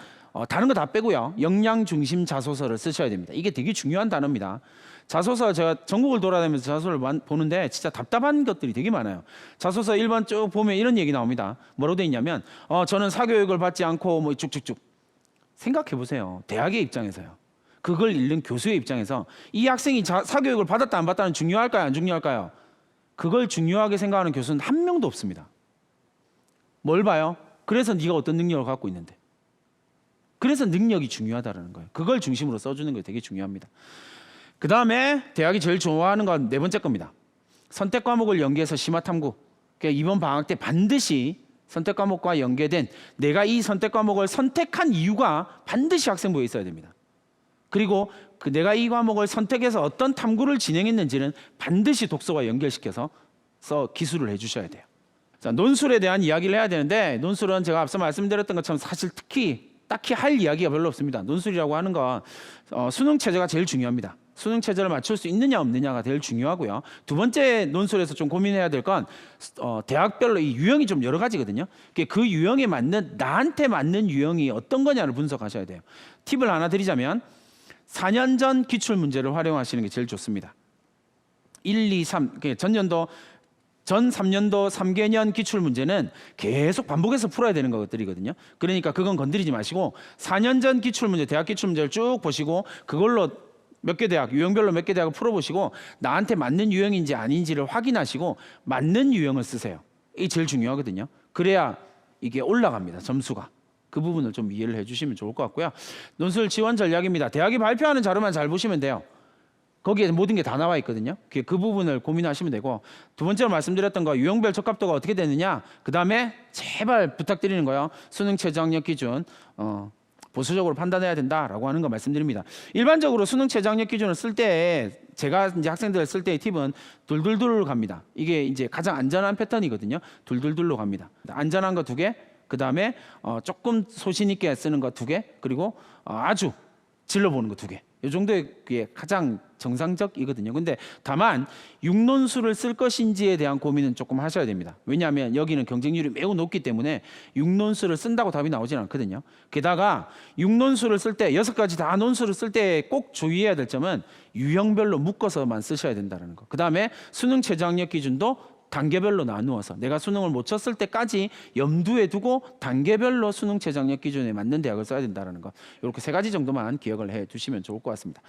다른 거 다 빼고요. 역량 중심 자소서를 쓰셔야 됩니다. 이게 되게 중요한 단어입니다. 자소서 제가 전국을 돌아다니면서 자소서를 보는데 진짜 답답한 것들이 되게 많아요. 자소서 1번 쭉 보면 이런 얘기 나옵니다. 뭐라고 돼 있냐면 저는 사교육을 받지 않고 뭐 쭉쭉쭉. 생각해 보세요. 대학의 입장에서요. 그걸 읽는 교수의 입장에서 이 학생이 사교육을 받았다 안 받았다는 중요할까요? 안 중요할까요? 그걸 중요하게 생각하는 교수는 한 명도 없습니다. 뭘 봐요? 그래서 네가 어떤 능력을 갖고 있는데. 그래서 능력이 중요하다는 거예요. 그걸 중심으로 써주는 게 되게 중요합니다. 그 다음에 대학이 제일 좋아하는 건 네 번째 겁니다. 선택 과목을 연계해서 심화 탐구. 그러니까 이번 방학 때 반드시 선택 과목과 연계된 내가 이 선택 과목을 선택한 이유가 반드시 학생부에 있어야 됩니다. 그리고 내가 이 과목을 선택해서 어떤 탐구를 진행했는지는 반드시 독서와 연결시켜서 기술을 해주셔야 돼요. 자, 논술에 대한 이야기를 해야 되는데 논술은 제가 앞서 말씀드렸던 것처럼 사실 딱히 할 이야기가 별로 없습니다. 논술이라고 하는 건 수능 체제가 제일 중요합니다. 수능 체제를 맞출 수 있느냐 없느냐가 제일 중요하고요. 두 번째 논술에서 좀 고민해야 될 건 대학별로 이 유형이 좀 여러 가지거든요. 그 유형에 맞는 나한테 맞는 유형이 어떤 거냐를 분석하셔야 돼요. 팁을 하나 드리자면 4년 전 기출문제를 활용하시는 게 제일 좋습니다. 1, 2, 3 전 3년도 3개년 기출 문제는 계속 반복해서 풀어야 되는 것들이거든요. 그러니까 그건 건드리지 마시고 4년 전 기출 문제, 대학 기출 문제를 쭉 보시고 그걸로 몇 개 대학, 유형별로 몇 개 대학을 풀어보시고 나한테 맞는 유형인지 아닌지를 확인하시고 맞는 유형을 쓰세요. 이게 제일 중요하거든요. 그래야 이게 올라갑니다. 점수가. 그 부분을 좀 이해를 해주시면 좋을 것 같고요. 논술 지원 전략입니다. 대학이 발표하는 자료만 잘 보시면 돼요. 거기에 모든 게 다 나와 있거든요. 그 부분을 고민하시면 되고, 두 번째로 말씀드렸던 거 유형별 적합도가 어떻게 되느냐. 그 다음에 제발 부탁드리는 거요. 수능 최저학력 기준 보수적으로 판단해야 된다라고 하는 거 말씀드립니다. 일반적으로 수능 최저학력 기준을 쓸 때 제가 이제 학생들 쓸 때의 팁은 둘둘둘로 갑니다. 이게 이제 가장 안전한 패턴이거든요. 둘둘둘로 갑니다. 안전한 거 2개, 그 다음에 조금 소신 있게 쓰는 거 2개, 그리고 아주 질러보는 거 2개. 이 정도의 게 가장 정상적이거든요. 근데 다만 6논술을 쓸 것인지에 대한 고민은 조금 하셔야 됩니다. 왜냐하면 여기는 경쟁률이 매우 높기 때문에 6논술을 쓴다고 답이 나오진 않거든요. 게다가 6논술을 쓸 때 6가지 다 논술을 쓸 때 꼭 주의해야 될 점은 유형별로 묶어서만 쓰셔야 된다는 거. 그 다음에 수능 최저학력 기준도 단계별로 나누어서 내가 수능을 못 쳤을 때까지 염두에 두고 단계별로 수능 최저학력 기준에 맞는 대학을 써야 된다는 거. 이렇게 3가지 정도만 기억을 해 두시면 좋을 것 같습니다.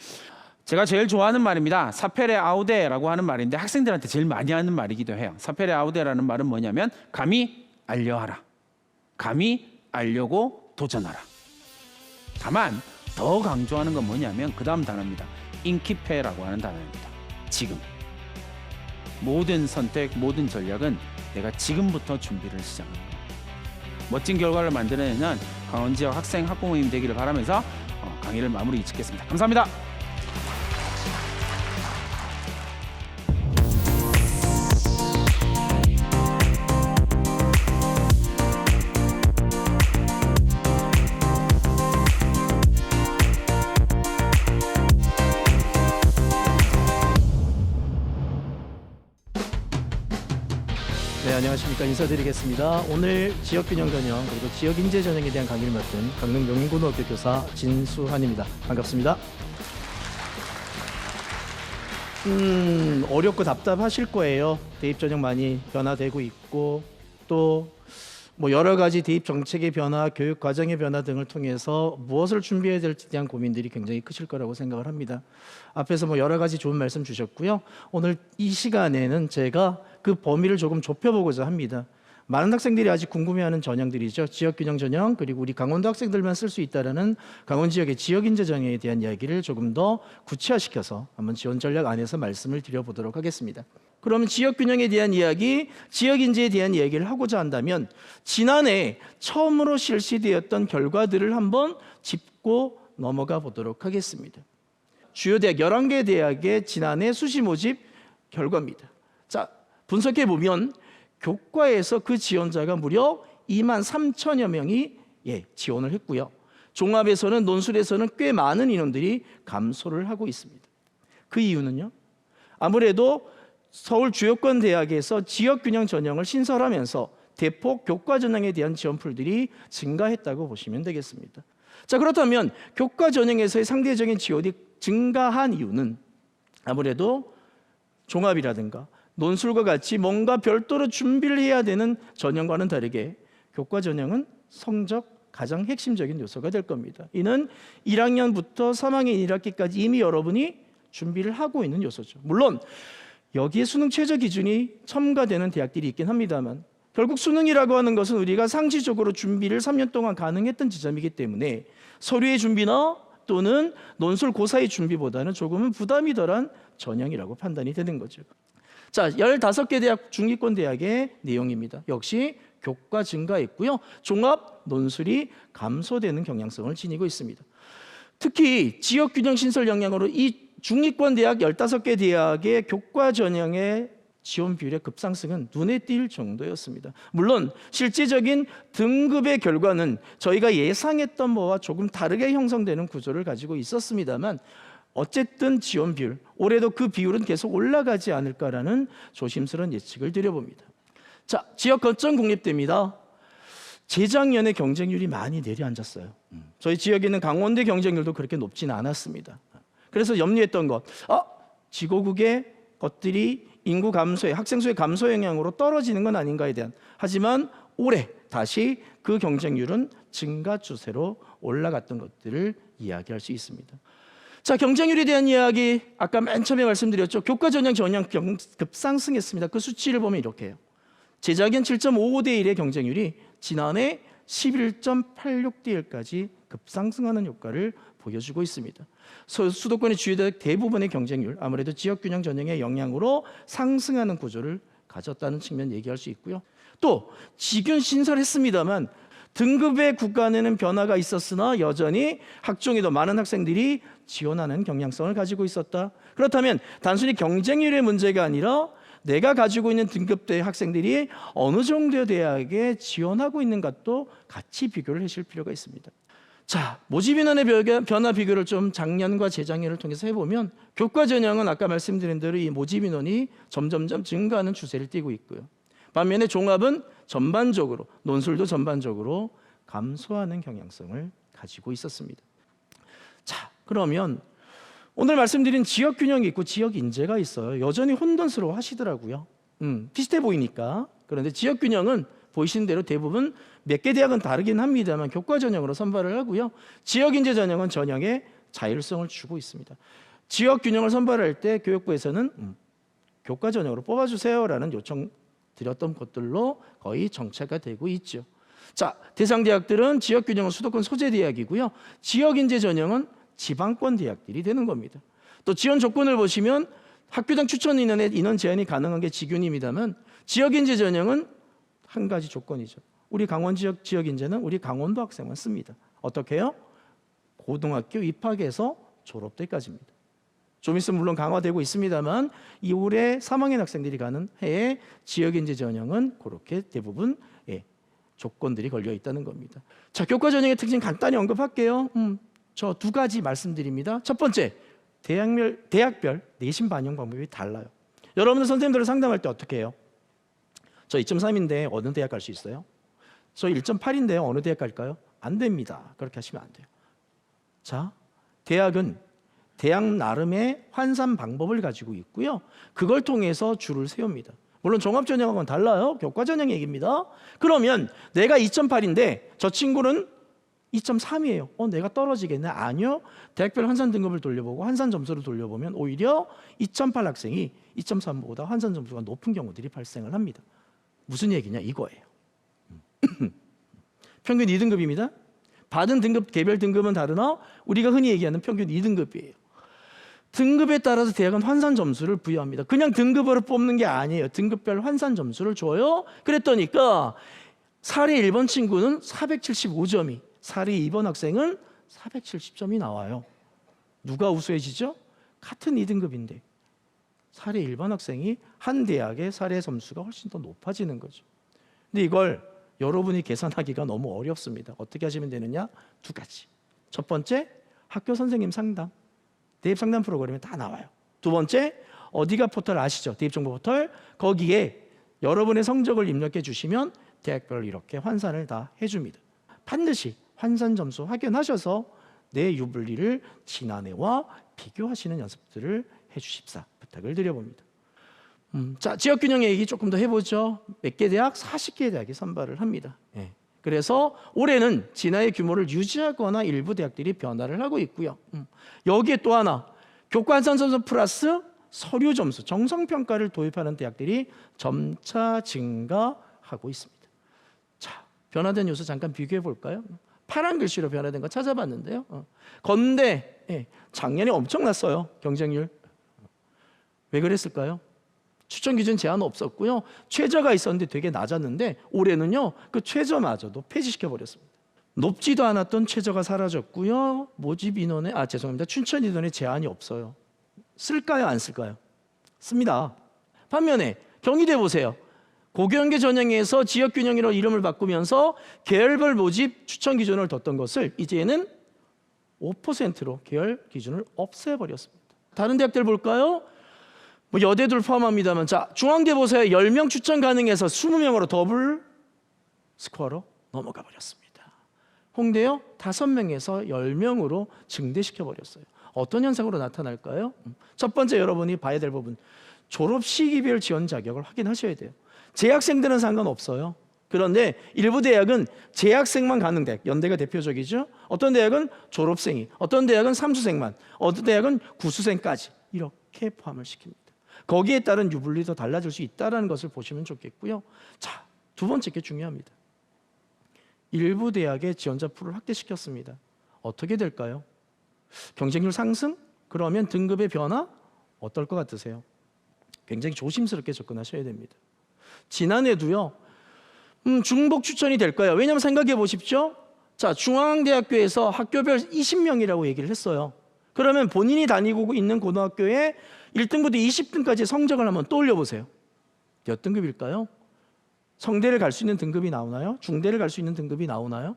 제가 제일 좋아하는 말입니다. 사페레 아우데라고 하는 말인데 학생들한테 제일 많이 하는 말이기도 해요. 사페레 아우데라는 말은 뭐냐면 감히 알려하라. 감히 알려고 도전하라. 다만 더 강조하는 건 뭐냐면 그 다음 단어입니다. 인키페라고 하는 단어입니다. 지금. 모든 선택, 모든 전략은 내가 지금부터 준비를 시작합니다. 멋진 결과를 만들어내는 강원 지역 학생 학부모님 되기를 바라면서 강의를 마무리 짓겠습니다. 감사합니다. 네, 안녕하십니까. 인사드리겠습니다. 오늘 지역균형 전형 그리고 지역인재 전형에 대한 강의를 맡은 강릉 용인고등학교 교사 진수환입니다. 반갑습니다. 어렵고 답답하실 거예요. 대입 전형 많이 변화되고 있고 또 뭐 여러 가지 대입 정책의 변화, 교육 과정의 변화 등을 통해서 무엇을 준비해야 될지에 대한 고민들이 굉장히 크실 거라고 생각을 합니다. 앞에서 뭐 여러 가지 좋은 말씀 주셨고요. 오늘 이 시간에는 제가 그 범위를 조금 좁혀보고자 합니다. 많은 학생들이 아직 궁금해하는 전형들이죠. 지역균형 전형, 그리고 우리 강원도 학생들만 쓸 수 있다라는 강원 지역의 지역인재 전형에 대한 이야기를 조금 더 구체화시켜서 한번 지원 전략 안에서 말씀을 드려보도록 하겠습니다. 그러면 지역균형에 대한 이야기, 지역인재에 대한 이야기를 하고자 한다면 지난해 처음으로 실시되었던 결과들을 한번 짚고 넘어가 보도록 하겠습니다. 주요 대학 11개 대학의 지난해 수시 모집 결과입니다. 자, 분석해 보면 교과에서 그 지원자가 무려 2만 3천여 명이 지원을 했고요. 종합에서는 논술에서는 꽤 많은 인원들이 감소를 하고 있습니다. 그 이유는요. 아무래도 서울 주요권 대학에서 지역균형 전형을 신설하면서 대폭 교과 전형에 대한 지원풀들이 증가했다고 보시면 되겠습니다. 자, 그렇다면 교과 전형에서의 상대적인 지원이 증가한 이유는 아무래도 종합이라든가 논술과 같이 뭔가 별도로 준비를 해야 되는 전형과는 다르게 교과 전형은 성적 가장 핵심적인 요소가 될 겁니다. 이는 1학년부터 3학년 1학기까지 이미 여러분이 준비를 하고 있는 요소죠. 물론 여기에 수능 최저 기준이 첨가되는 대학들이 있긴 합니다만 결국 수능이라고 하는 것은 우리가 상시적으로 준비를 3년 동안 가능했던 지점이기 때문에 서류의 준비나 또는 논술 고사의 준비보다는 조금은 부담이 덜한 전형이라고 판단이 되는 거죠. 자, 15개 대학 중위권 대학의 내용입니다. 역시 교과 증가했고요. 종합 논술이 감소되는 경향성을 지니고 있습니다. 특히 지역균형 신설 영향으로 이 중위권 대학 15개 대학의 교과 전형의 지원 비율의 급상승은 눈에 띌 정도였습니다. 물론 실제적인 등급의 결과는 저희가 예상했던 바와 조금 다르게 형성되는 구조를 가지고 있었습니다만 어쨌든 지원 비율, 올해도 그 비율은 계속 올라가지 않을까라는 조심스러운 예측을 드려봅니다. 자, 지역 거점 국립대입니다. 재작년에 경쟁률이 많이 내려앉았어요. 저희 지역에 있는 강원대 경쟁률도 그렇게 높지는 않았습니다. 그래서 염려했던 것, 지고국의 것들이 인구 감소에 학생 수의 감소 영향으로 떨어지는 건 아닌가에 대한, 하지만 올해 다시 그 경쟁률은 증가 추세로 올라갔던 것들을 이야기할 수 있습니다. 자, 경쟁률에 대한 이야기 아까 맨 처음에 말씀드렸죠. 교과 전형 급상승했습니다. 그 수치를 보면 이렇게 해요. 재작년 7.55대 1의 경쟁률이 지난해 11.86대 1까지 급상승하는 효과를 보여주고 있습니다. 수도권의 주요 대학 대부분의 경쟁률, 아무래도 지역균형 전형의 영향으로 상승하는 구조를 가졌다는 측면 얘기할 수 있고요. 또 지균 신설했습니다만 등급의 구간에는 변화가 있었으나 여전히 학종에 더 많은 학생들이 지원하는 경향성을 가지고 있었다. 그렇다면 단순히 경쟁률의 문제가 아니라 내가 가지고 있는 등급대 학생들이 어느 정도의 대학에 지원하고 있는 것도 같이 비교를 하실 필요가 있습니다. 자, 모집 인원의 변화 비교를 좀 작년과 재작년을 통해서 해보면 교과 전형은 아까 말씀드린 대로 이 모집 인원이 점점점 증가하는 추세를 띠고 있고요. 반면에 종합은 전반적으로, 논술도 전반적으로 감소하는 경향성을 가지고 있었습니다. 자, 그러면 오늘 말씀드린 지역 균형이 있고 지역 인재가 있어요. 여전히 혼돈스러워 하시더라고요. 비슷해 보이니까. 그런데 지역 균형은 보이시는 대로 대부분 몇 개 대학은 다르긴 합니다만 교과 전형으로 선발을 하고요. 지역 인재 전형은 전형에 자율성을 주고 있습니다. 지역 균형을 선발할 때 교육부에서는 교과 전형으로 뽑아주세요라는 요청 드렸던 것들로 거의 정체가 되고 있죠. 자, 대상 대학들은 지역 균형은 수도권 소재 대학이고요. 지역 인재 전형은 지방권 대학들이 되는 겁니다. 또 지원 조건을 보시면 학교당 추천 인원의 인원 제한이 가능한 게 지균입니다만 지역 인재 전형은 한 가지 조건이죠. 우리 강원 지역 인재는 우리 강원도 학생만 씁니다. 어떻게 해요? 고등학교 입학해서 졸업 때까지입니다. 좀 있으면 물론 강화되고 있습니다만 이올해 3학년 학생들이 가는 해에 지역 인재 전형은 그렇게 대부분 조건들이 걸려 있다는 겁니다. 자, 교과 전형의 특징 간단히 언급할게요. 저 두 가지 말씀드립니다. 첫 번째, 대학별 내신 반영 방법이 달라요. 여러분들 선생님들을 상담할 때 어떻게 해요? 저 2.3인데 어느 대학 갈 수 있어요? 저 1.8인데 어느 대학 갈까요? 안 됩니다. 그렇게 하시면 안 돼요. 자, 대학은 대학 나름의 환산 방법을 가지고 있고요. 그걸 통해서 줄을 세웁니다. 물론 종합전형하고는 달라요. 교과전형 얘기입니다. 그러면 내가 2.8인데 저 친구는 2.3이에요. 내가 떨어지겠네? 아니요. 대학별 환산 등급을 돌려보고 환산 점수를 돌려보면 오히려 2.8 학생이 2.3보다 환산 점수가 높은 경우들이 발생을 합니다. 무슨 얘기냐 이거예요. 평균 2등급입니다. 받은 등급, 개별 등급은 다르나 우리가 흔히 얘기하는 평균 2등급이에요. 등급에 따라서 대학은 환산 점수를 부여합니다. 그냥 등급으로 뽑는 게 아니에요. 등급별 환산 점수를 줘요. 그랬더니까 사례 1번 친구는 475점이, 사례 2번 학생은 470점이 나와요. 누가 우수해지죠? 같은 2등급인데 사례 1번 학생이 한 대학의 사례 점수가 훨씬 더 높아지는 거죠. 근데 이걸 여러분이 계산하기가 너무 어렵습니다. 어떻게 하시면 되느냐? 두 가지. 첫 번째, 학교 선생님 상담. 대입 상담 프로그램에 다 나와요. 두 번째, 어디가 포털 아시죠? 대입정보 포털. 거기에 여러분의 성적을 입력해 주시면 대학별로 이렇게 환산을 다 해줍니다. 반드시 환산 점수 확인하셔서 내 유불리를 지난해와 비교하시는 연습들을 해주십사 부탁을 드려봅니다. 자, 지역균형 얘기 조금 더 해보죠. 몇 개 대학? 40개 대학이 선발을 합니다. 그래서 올해는 진화의 규모를 유지하거나 일부 대학들이 변화를 하고 있고요. 여기에 또 하나, 교과 환산 점수 플러스 서류 점수, 정성평가를 도입하는 대학들이 점차 증가하고 있습니다. 자, 변화된 요소 잠깐 비교해 볼까요? 파란 글씨로 변화된 거 찾아봤는데요. 건대, 작년에 엄청났어요. 경쟁률. 왜 그랬을까요? 추천 기준 제한 없었고요. 최저가 있었는데 되게 낮았는데 올해는요, 그 최저마저도 폐지시켜 버렸습니다. 높지도 않았던 최저가 사라졌고요. 모집 인원에 추천 인원에 제한이 없어요. 쓸까요, 안 쓸까요? 씁니다. 반면에 경희대 보세요. 고경계 전형에서 지역균형이라고 이름을 바꾸면서 계열별 모집 추천 기준을 뒀던 것을 이제는 5%로 계열 기준을 없애버렸습니다. 다른 대학들 볼까요? 여대들 포함합니다만, 자, 중앙대 보세요. 10명 추천 가능해서 20명으로 더블 스코어로 넘어가 버렸습니다. 홍대요? 5명에서 10명으로 증대시켜 버렸어요. 어떤 현상으로 나타날까요? 첫 번째 여러분이 봐야 될 부분, 졸업 시기별 지원 자격을 확인하셔야 돼요. 재학생들은 상관없어요. 그런데 일부 대학은 재학생만 가는 대학, 연대가 대표적이죠. 어떤 대학은 졸업생이, 어떤 대학은 삼수생만, 어떤 대학은 구수생까지 이렇게 포함을 시킵니다. 거기에 따른 유불리도 달라질 수 있다는 것을 보시면 좋겠고요. 자, 두 번째 게 중요합니다. 일부 대학의 지원자 풀을 확대시켰습니다. 어떻게 될까요? 경쟁률 상승? 그러면 등급의 변화? 어떨 것 같으세요? 굉장히 조심스럽게 접근하셔야 됩니다. 지난해도요, 중복 추천이 될까요? 왜냐하면 생각해 보십시오. 자, 중앙대학교에서 학교별 20명이라고 얘기를 했어요. 그러면 본인이 다니고 있는 고등학교에 1등부터 20등까지 성적을 한번 떠올려 보세요. 몇 등급일까요? 성대를 갈 수 있는 등급이 나오나요? 중대를 갈 수 있는 등급이 나오나요?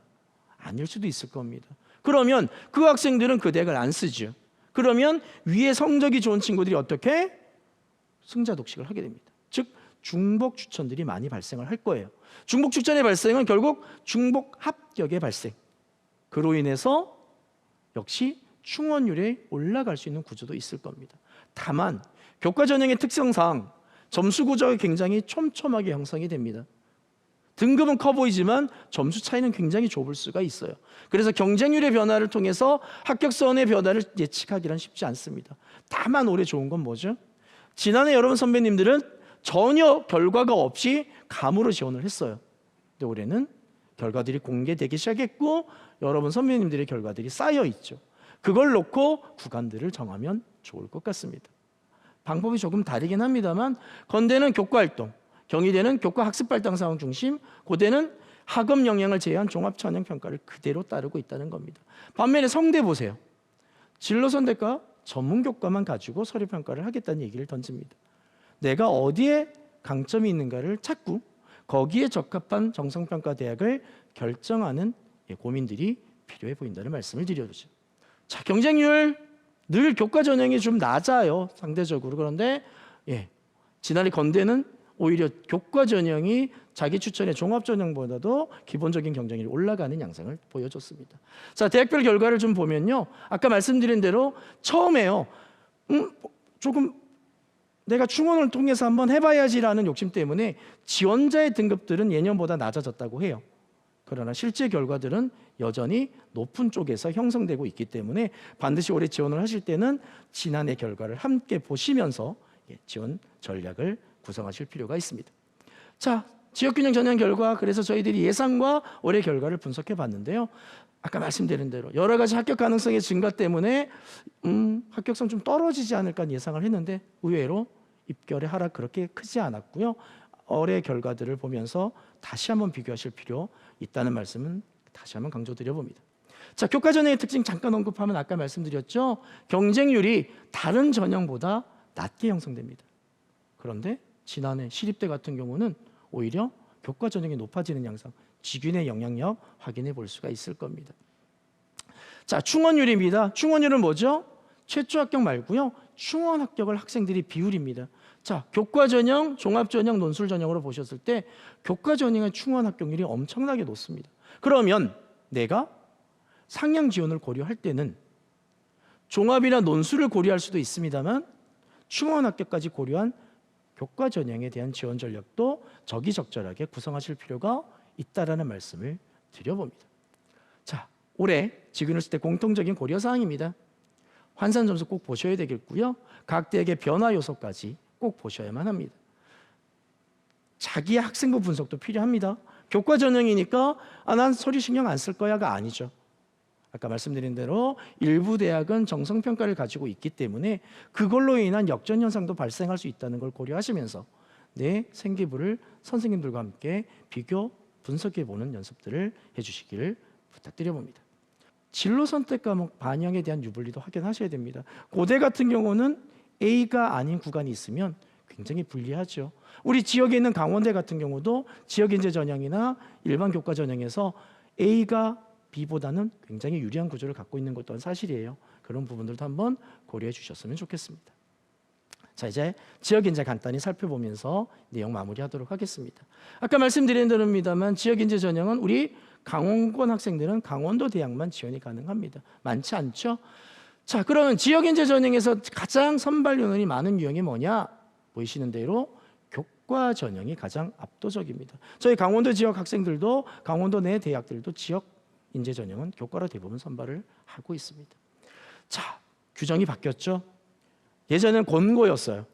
아닐 수도 있을 겁니다. 그러면 그 학생들은 그 대학을 안 쓰죠. 그러면 위에 성적이 좋은 친구들이 어떻게? 승자 독식을 하게 됩니다. 즉 중복 추천들이 많이 발생을 할 거예요. 중복 추천의 발생은 결국 중복 합격의 발생. 그로 인해서 역시 충원율이 올라갈 수 있는 구조도 있을 겁니다. 다만 교과 전형의 특성상 점수 구조가 굉장히 촘촘하게 형성이 됩니다. 등급은 커 보이지만 점수 차이는 굉장히 좁을 수가 있어요. 그래서 경쟁률의 변화를 통해서 합격선의 변화를 예측하기는 쉽지 않습니다. 다만 올해 좋은 건 뭐죠? 지난해 여러분 선배님들은 전혀 결과가 없이 감으로 지원을 했어요. 근데 올해는 결과들이 공개되기 시작했고 여러분 선배님들의 결과들이 쌓여 있죠. 그걸 놓고 구간들을 정하면 좋을 것 같습니다. 방법이 조금 다르긴 합니다만 건대는 교과활동, 경희대는 교과학습발달 상황 중심, 고대는 학업 역량을 제외한 종합전형평가를 그대로 따르고 있다는 겁니다. 반면에 성대 보세요. 진로선택과 전문교과만 가지고 서류평가를 하겠다는 얘기를 던집니다. 내가 어디에 강점이 있는가를 찾고 거기에 적합한 정성평가 대학을 결정하는 고민들이 필요해 보인다는 말씀을 드려주죠. 자, 경쟁률 늘 교과 전형이 좀 낮아요, 상대적으로. 그런데 지난해 건대는 오히려 교과 전형이 자기 추천의 종합 전형보다도 기본적인 경쟁률이 올라가는 양상을 보여줬습니다. 자, 대학별 결과를 좀 보면요, 아까 말씀드린 대로 처음에요, 조금 내가 충원을 통해서 한번 해봐야지라는 욕심 때문에 지원자의 등급들은 예년보다 낮아졌다고 해요. 그러나 실제 결과들은 여전히 높은 쪽에서 형성되고 있기 때문에 반드시 올해 지원을 하실 때는 지난해 결과를 함께 보시면서 지원 전략을 구성하실 필요가 있습니다. 자, 지역균형 전형 결과, 그래서 저희들이 예상과 올해 결과를 분석해 봤는데요. 아까 말씀드린 대로 여러 가지 합격 가능성의 증가 때문에 합격성 좀 떨어지지 않을까 예상을 했는데 의외로 입결의 하락 그렇게 크지 않았고요. 올해 결과들을 보면서 다시 한번 비교하실 필요 있다는 말씀은 다시 한번 강조드려 봅니다. 자, 교과 전형의 특징 잠깐 언급하면 아까 말씀드렸죠. 경쟁률이 다른 전형보다 낮게 형성됩니다. 그런데 지난해 시립대 같은 경우는 오히려 교과 전형이 높아지는 양상, 직윤의 영향력 확인해 볼 수가 있을 겁니다. 자, 충원율입니다. 충원율은 뭐죠? 최초 합격 말고요, 충원 합격을 학생들이 비율입니다. 자, 교과 전형, 종합 전형, 논술 전형으로 보셨을 때 교과 전형의 충원 합격률이 엄청나게 높습니다. 그러면 내가 상향 지원을 고려할 때는 종합이나 논술을 고려할 수도 있습니다만 충원 합격까지 고려한 교과 전형에 대한 지원 전략도 적기적절하게 구성하실 필요가 있다라는 말씀을 드려봅니다. 자, 올해 직윤을 쓸 때 공통적인 고려 사항입니다. 환산 점수 꼭 보셔야 되겠고요. 각 대학의 변화 요소까지 꼭 보셔야만 합니다. 자기의 학생부 분석도 필요합니다. 교과 전형이니까 난 서류 신경 안 쓸 거야가 아니죠. 아까 말씀드린 대로 일부 대학은 정성평가를 가지고 있기 때문에 그걸로 인한 역전 현상도 발생할 수 있다는 걸 고려하시면서 내 생기부를 선생님들과 함께 비교 분석해보는 연습들을 해주시기를 부탁드려봅니다. 진로 선택 과목 반영에 대한 유불리도 확인하셔야 됩니다. 고대 같은 경우는 A가 아닌 구간이 있으면 굉장히 불리하죠. 우리 지역에 있는 강원대 같은 경우도 지역인재 전형이나 일반 교과 전형에서 A가 B보다는 굉장히 유리한 구조를 갖고 있는 것도 사실이에요. 그런 부분들도 한번 고려해 주셨으면 좋겠습니다. 자, 이제 지역인재 간단히 살펴보면서 내용 마무리하도록 하겠습니다. 아까 말씀드린 대로입니다만 지역인재 전형은 우리 강원권 학생들은 강원도 대학만 지원이 가능합니다. 많지 않죠? 자, 그러면 지역인재 전형에서 가장 선발 인원이 많은 유형이 뭐냐? 보이시는 대로 교과 전형이 가장 압도적입니다. 저희 강원도 지역 학생들도 강원도 내 대학들도 지역 인재 전형은 교과로 대부분 선발을 하고 있습니다. 자, 규정이 바뀌었죠. 예전에는 권고였어요.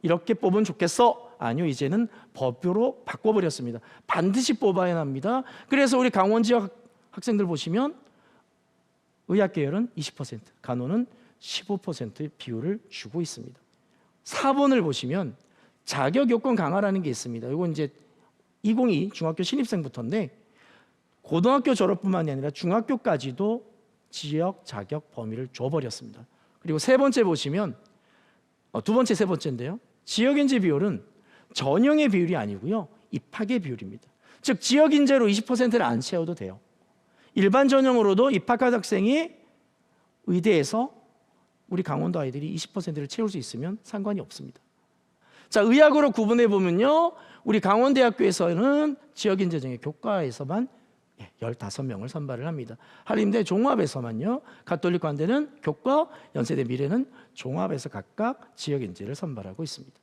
이렇게 뽑으면 좋겠어. 아니요, 이제는 법으로 바꿔버렸습니다. 반드시 뽑아야 합니다. 그래서 우리 강원 지역 학생들 보시면 의학 계열은 20%, 간호는 15%의 비율을 주고 있습니다. 4번을 보시면 자격 요건 강화라는 게 있습니다. 이건 이제 2022 중학교 신입생부터인데 고등학교 졸업뿐만이 아니라 중학교까지도 지역 자격 범위를 줘버렸습니다. 그리고 세 번째 보시면 두 번째, 세 번째인데요. 지역 인재 비율은 전형의 비율이 아니고요. 입학의 비율입니다. 즉 지역 인재로 20%를 안 채워도 돼요. 일반 전형으로도 입학한 학생이 의대에서 우리 강원도 아이들이 20%를 채울 수 있으면 상관이 없습니다. 자, 의학으로 구분해 보면요. 우리 강원대학교에서는 지역 인재 중에 교과에서만 15명을 선발을 합니다. 한림대 종합에서만요. 가톨릭 관대는 교과, 연세대 미래는 종합에서 각각 지역 인재를 선발하고 있습니다.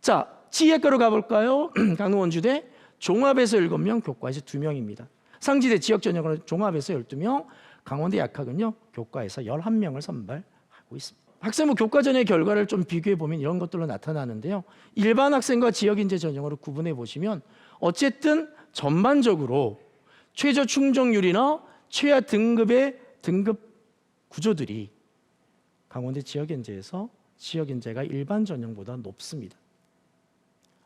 자, 지혜과로 가볼까요? 강원주대 종합에서 7명, 교과에서 2명입니다. 상지대 지역 전형으로 종합에서 12명, 강원대 약학은요. 교과에서 11명을 선발하고 있습니다. 학생부 교과 전형 결과를 좀 비교해 보면 이런 것들로 나타나는데요. 일반 학생과 지역 인재 전형으로 구분해 보시면 어쨌든 전반적으로 최저 충족률이나 최하 등급의 등급 구조들이 강원대 지역 인재에서 지역 인재가 일반 전형보다 높습니다.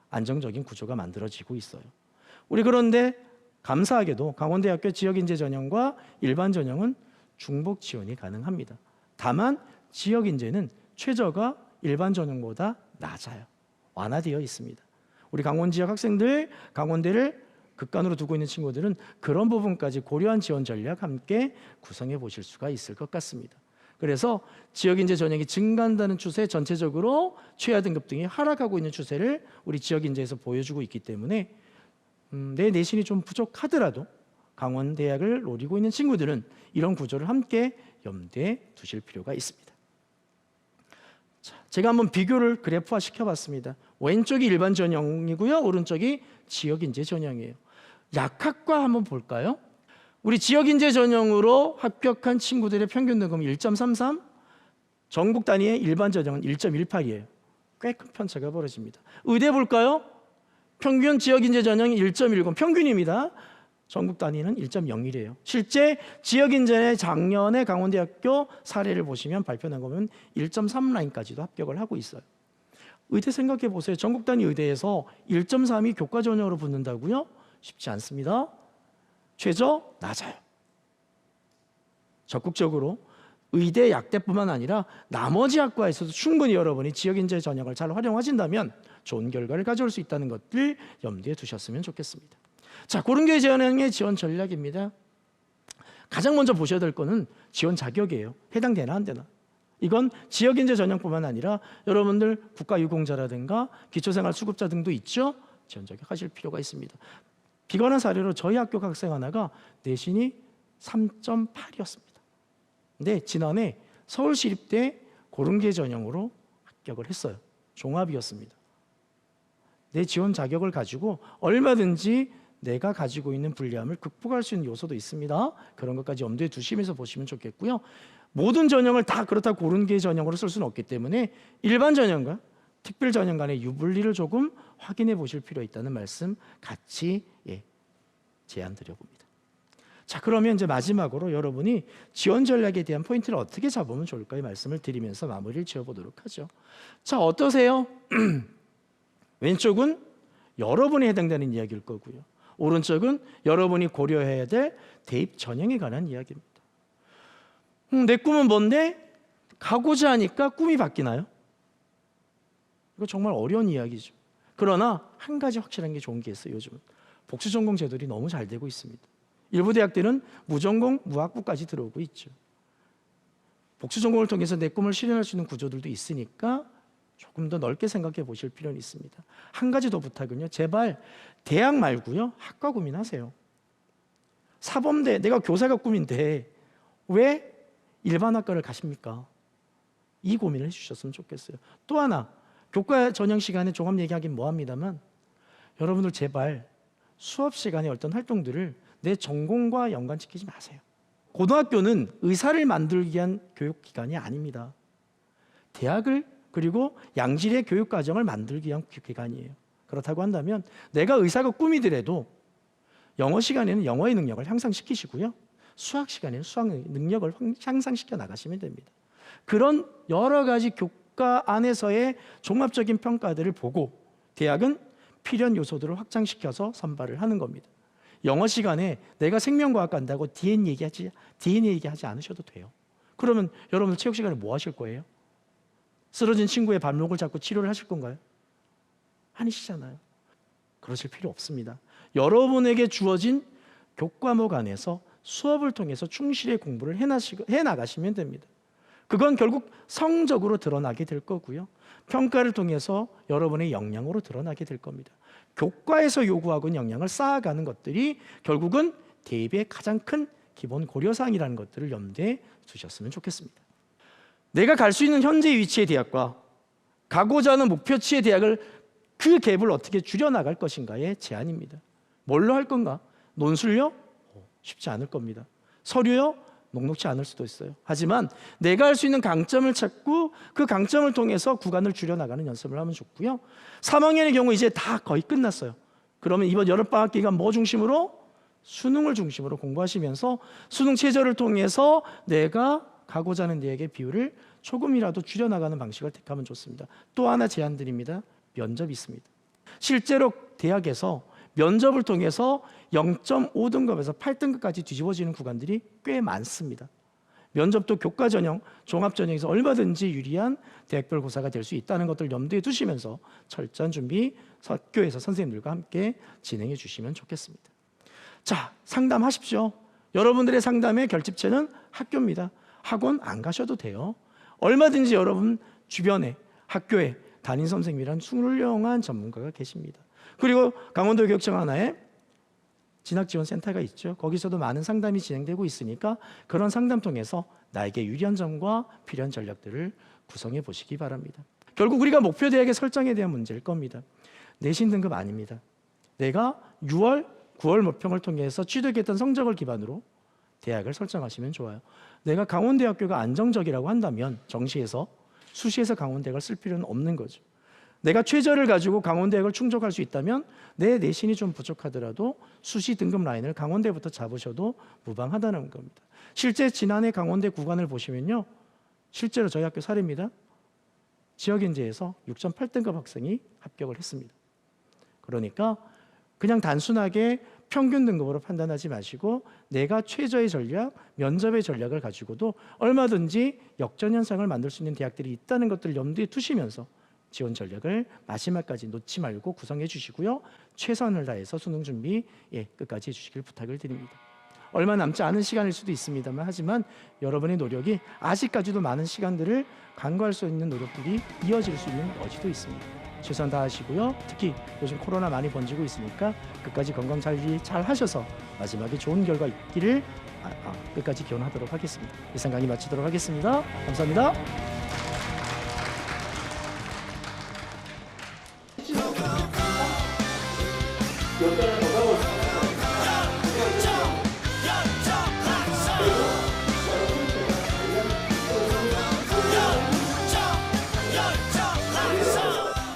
안정적인 구조가 만들어지고 있어요. 우리 그런데 감사하게도 강원대학교 지역 인재 전형과 일반 전형은 중복 지원이 가능합니다. 다만 지역 인재는 최저가 일반 전형보다 낮아요. 완화되어 있습니다. 우리 강원 지역 학생들, 강원대를 극간으로 두고 있는 친구들은 그런 부분까지 고려한 지원 전략 함께 구성해 보실 수가 있을 것 같습니다. 그래서 지역 인재 전형이 증가한다는 추세, 전체적으로 최하 등급 등이 하락하고 있는 추세를 우리 지역 인재에서 보여주고 있기 때문에 내 내신이 좀 부족하더라도 강원대학을 노리고 있는 친구들은 이런 구조를 함께 염두에 두실 필요가 있습니다. 자, 제가 한번 비교를 그래프화 시켜봤습니다. 왼쪽이 일반 전형이고요, 오른쪽이 지역 인재 전형이에요. 약학과 한번 볼까요? 우리 지역 인재 전형으로 합격한 친구들의 평균 등급이 1.33, 전국 단위의 일반 전형은 1.18이에요. 꽤 큰 편차가 벌어집니다. 의대 볼까요? 평균 지역 인재 전형이 1.10, 평균입니다. 전국 단위는 1.01이에요. 실제 지역 인재의 작년에 강원대학교 사례를 보시면 발표난 거 보면 1.3 라인까지도 합격을 하고 있어요. 의대 생각해 보세요. 전국 단위 의대에서 1.3이 교과 전형으로 붙는다고요? 쉽지 않습니다. 최저 낮아요. 적극적으로 의대, 약대뿐만 아니라 나머지 학과에서도 충분히 여러분이 지역 인재 전형을 잘 활용하신다면 좋은 결과를 가져올 수 있다는 것들 염두에 두셨으면 좋겠습니다. 자, 고른교회 전형의 지원 전략입니다. 가장 먼저 보셔야 될 거는 지원 자격이에요. 해당되나 안 되나. 이건 지역 인재 전형뿐만 아니라 여러분들 국가유공자라든가 기초생활수급자 등도 있죠. 지원 자격 하실 필요가 있습니다. 비관한 사례로 저희 학교 학생 하나가 내신이 3.8이었습니다. 근데 지난해 서울시립대 고른교회 전형으로 합격을 했어요. 종합이었습니다. 내 지원 자격을 가지고 얼마든지 내가 가지고 있는 불리함을 극복할 수 있는 요소도 있습니다. 그런 것까지 염두에 두시면서 보시면 좋겠고요. 모든 전형을 다 그렇다고 고른교회 전형으로 쓸 수는 없기 때문에 일반 전형과 특별 전형 간의 유불리를 조금 확인해 보실 필요가 있다는 말씀 같이 제안 드려봅니다. 자, 그러면 이제 마지막으로 여러분이 지원 전략에 대한 포인트를 어떻게 잡으면 좋을까요? 말씀을 드리면서 마무리를 지어보도록 하죠. 자, 어떠세요? 왼쪽은 여러분에 해당되는 이야기일 거고요. 오른쪽은 여러분이 고려해야 될 대입 전형에 관한 이야기입니다. 내 꿈은 뭔데? 가고자 하니까 꿈이 바뀌나요? 이거 정말 어려운 이야기죠. 그러나 한 가지 확실한 게 좋은 게 있어요. 요즘은 복수전공 제도들이 너무 잘 되고 있습니다. 일부 대학들은 무전공, 무학부까지 들어오고 있죠. 복수전공을 통해서 내 꿈을 실현할 수 있는 구조들도 있으니까 조금 더 넓게 생각해 보실 필요는 있습니다. 한 가지 더 부탁은요. 제발 대학 말고요. 학과 고민하세요. 사범대, 내가 교사가 꿈인데 왜 일반 학과를 가십니까? 이 고민을 해주셨으면 좋겠어요. 또 하나, 교과 전형 시간에 종합 얘기하긴 뭐합니다만 여러분들 제발 수업 시간에 어떤 활동들을 내 전공과 연관시키지 마세요. 고등학교는 의사를 만들기 위한 교육기관이 아닙니다. 대학을 그리고 양질의 교육과정을 만들기 위한 기관이에요. 그렇다고 한다면 내가 의사가 꿈이더라도 영어 시간에는 영어의 능력을 향상시키시고요. 수학 시간에는 수학 능력을 향상시켜 나가시면 됩니다. 그런 여러 가지 교과 안에서의 종합적인 평가들을 보고 대학은 필연 요소들을 확장시켜서 선발을 하는 겁니다. 영어 시간에 내가 생명과학 간다고 DNA 얘기하지 않으셔도 돼요. 그러면 여러분 체육 시간에 뭐 하실 거예요? 쓰러진 친구의 발목을 잡고 치료를 하실 건가요? 아니시잖아요. 그러실 필요 없습니다. 여러분에게 주어진 교과목 안에서 수업을 통해서 충실히 공부를 해나가시면 됩니다. 그건 결국 성적으로 드러나게 될 거고요. 평가를 통해서 여러분의 역량으로 드러나게 될 겁니다. 교과에서 요구하고 있는 역량을 쌓아가는 것들이 결국은 대입의 가장 큰 기본 고려사항이라는 것들을 염두에 두셨으면 좋겠습니다. 내가 갈 수 있는 현재 위치의 대학과 가고자 하는 목표치의 대학을 그 갭을 어떻게 줄여나갈 것인가의 제안입니다. 뭘로 할 건가? 논술요? 쉽지 않을 겁니다. 서류요? 녹록지 않을 수도 있어요. 하지만 내가 할 수 있는 강점을 찾고 그 강점을 통해서 구간을 줄여나가는 연습을 하면 좋고요. 3학년의 경우 이제 다 거의 끝났어요. 그러면 이번 여름방학 기간 뭐 중심으로? 수능을 중심으로 공부하시면서 수능 최저를 통해서 내가 가고자 하는 대학의 비율을 조금이라도 줄여나가는 방식을 택하면 좋습니다. 또 하나 제안 드립니다. 면접이 있습니다. 실제로 대학에서 면접을 통해서 0.5등급에서 8등급까지 뒤집어지는 구간들이 꽤 많습니다. 면접도 교과 전형, 종합 전형에서 얼마든지 유리한 대학별 고사가 될 수 있다는 것들 염두에 두시면서 철저한 준비 학교에서 선생님들과 함께 진행해 주시면 좋겠습니다. 자, 상담하십시오. 여러분들의 상담의 결집체는 학교입니다. 학원 안 가셔도 돼요. 얼마든지 여러분 주변에 학교에 담임 선생님이란 훌륭한 전문가가 계십니다. 그리고 강원도교육청 하나에 진학지원센터가 있죠. 거기서도 많은 상담이 진행되고 있으니까 그런 상담 통해서 나에게 유리한 점과 필요한 전략들을 구성해 보시기 바랍니다. 결국 우리가 목표 대학의 설정에 대한 문제일 겁니다. 내신 등급 아닙니다. 내가 6월, 9월 모평을 통해서 취득했던 성적을 기반으로 대학을 설정하시면 좋아요. 내가 강원대학교가 안정적이라고 한다면 정시에서 수시에서 강원대학을 쓸 필요는 없는 거죠. 내가 최저를 가지고 강원대학을 충족할 수 있다면 내 내신이 좀 부족하더라도 수시 등급 라인을 강원대부터 잡으셔도 무방하다는 겁니다. 실제 지난해 강원대 구간을 보시면요. 실제로 저희 학교 사례입니다. 지역인재에서 6.8등급 학생이 합격을 했습니다. 그러니까 그냥 단순하게 평균 등급으로 판단하지 마시고 내가 최저의 전략, 면접의 전략을 가지고도 얼마든지 역전 현상을 만들 수 있는 대학들이 있다는 것들을 염두에 두시면서 지원 전략을 마지막까지 놓지 말고 구성해 주시고요. 최선을 다해서 수능 준비 끝까지 해주시길 부탁을 드립니다. 얼마 남지 않은 시간일 수도 있습니다만 하지만 여러분의 노력이 아직까지도 많은 시간들을 간과할 수 있는 노력들이 이어질 수 있는 여지도 있습니다. 최선 다하시고요. 특히 요즘 코로나 많이 번지고 있으니까 끝까지 건강 관리 잘 하셔서 마지막에 좋은 결과 있기를 끝까지 기원하도록 하겠습니다. 이상 강의 마치도록 하겠습니다. 감사합니다.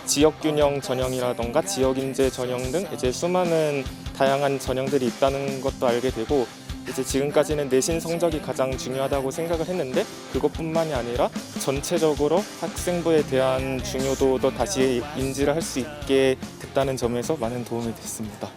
지역균형 전형이라던가 지역인재 전형 등 이제 수많은 다양한 전형들이 있다는 것도 알게 되고 이제 지금까지는 내신 성적이 가장 중요하다고 생각을 했는데 그것뿐만이 아니라 전체적으로 학생부에 대한 중요도도 다시 인지를 할 수 있게 됐다는 점에서 많은 도움이 됐습니다.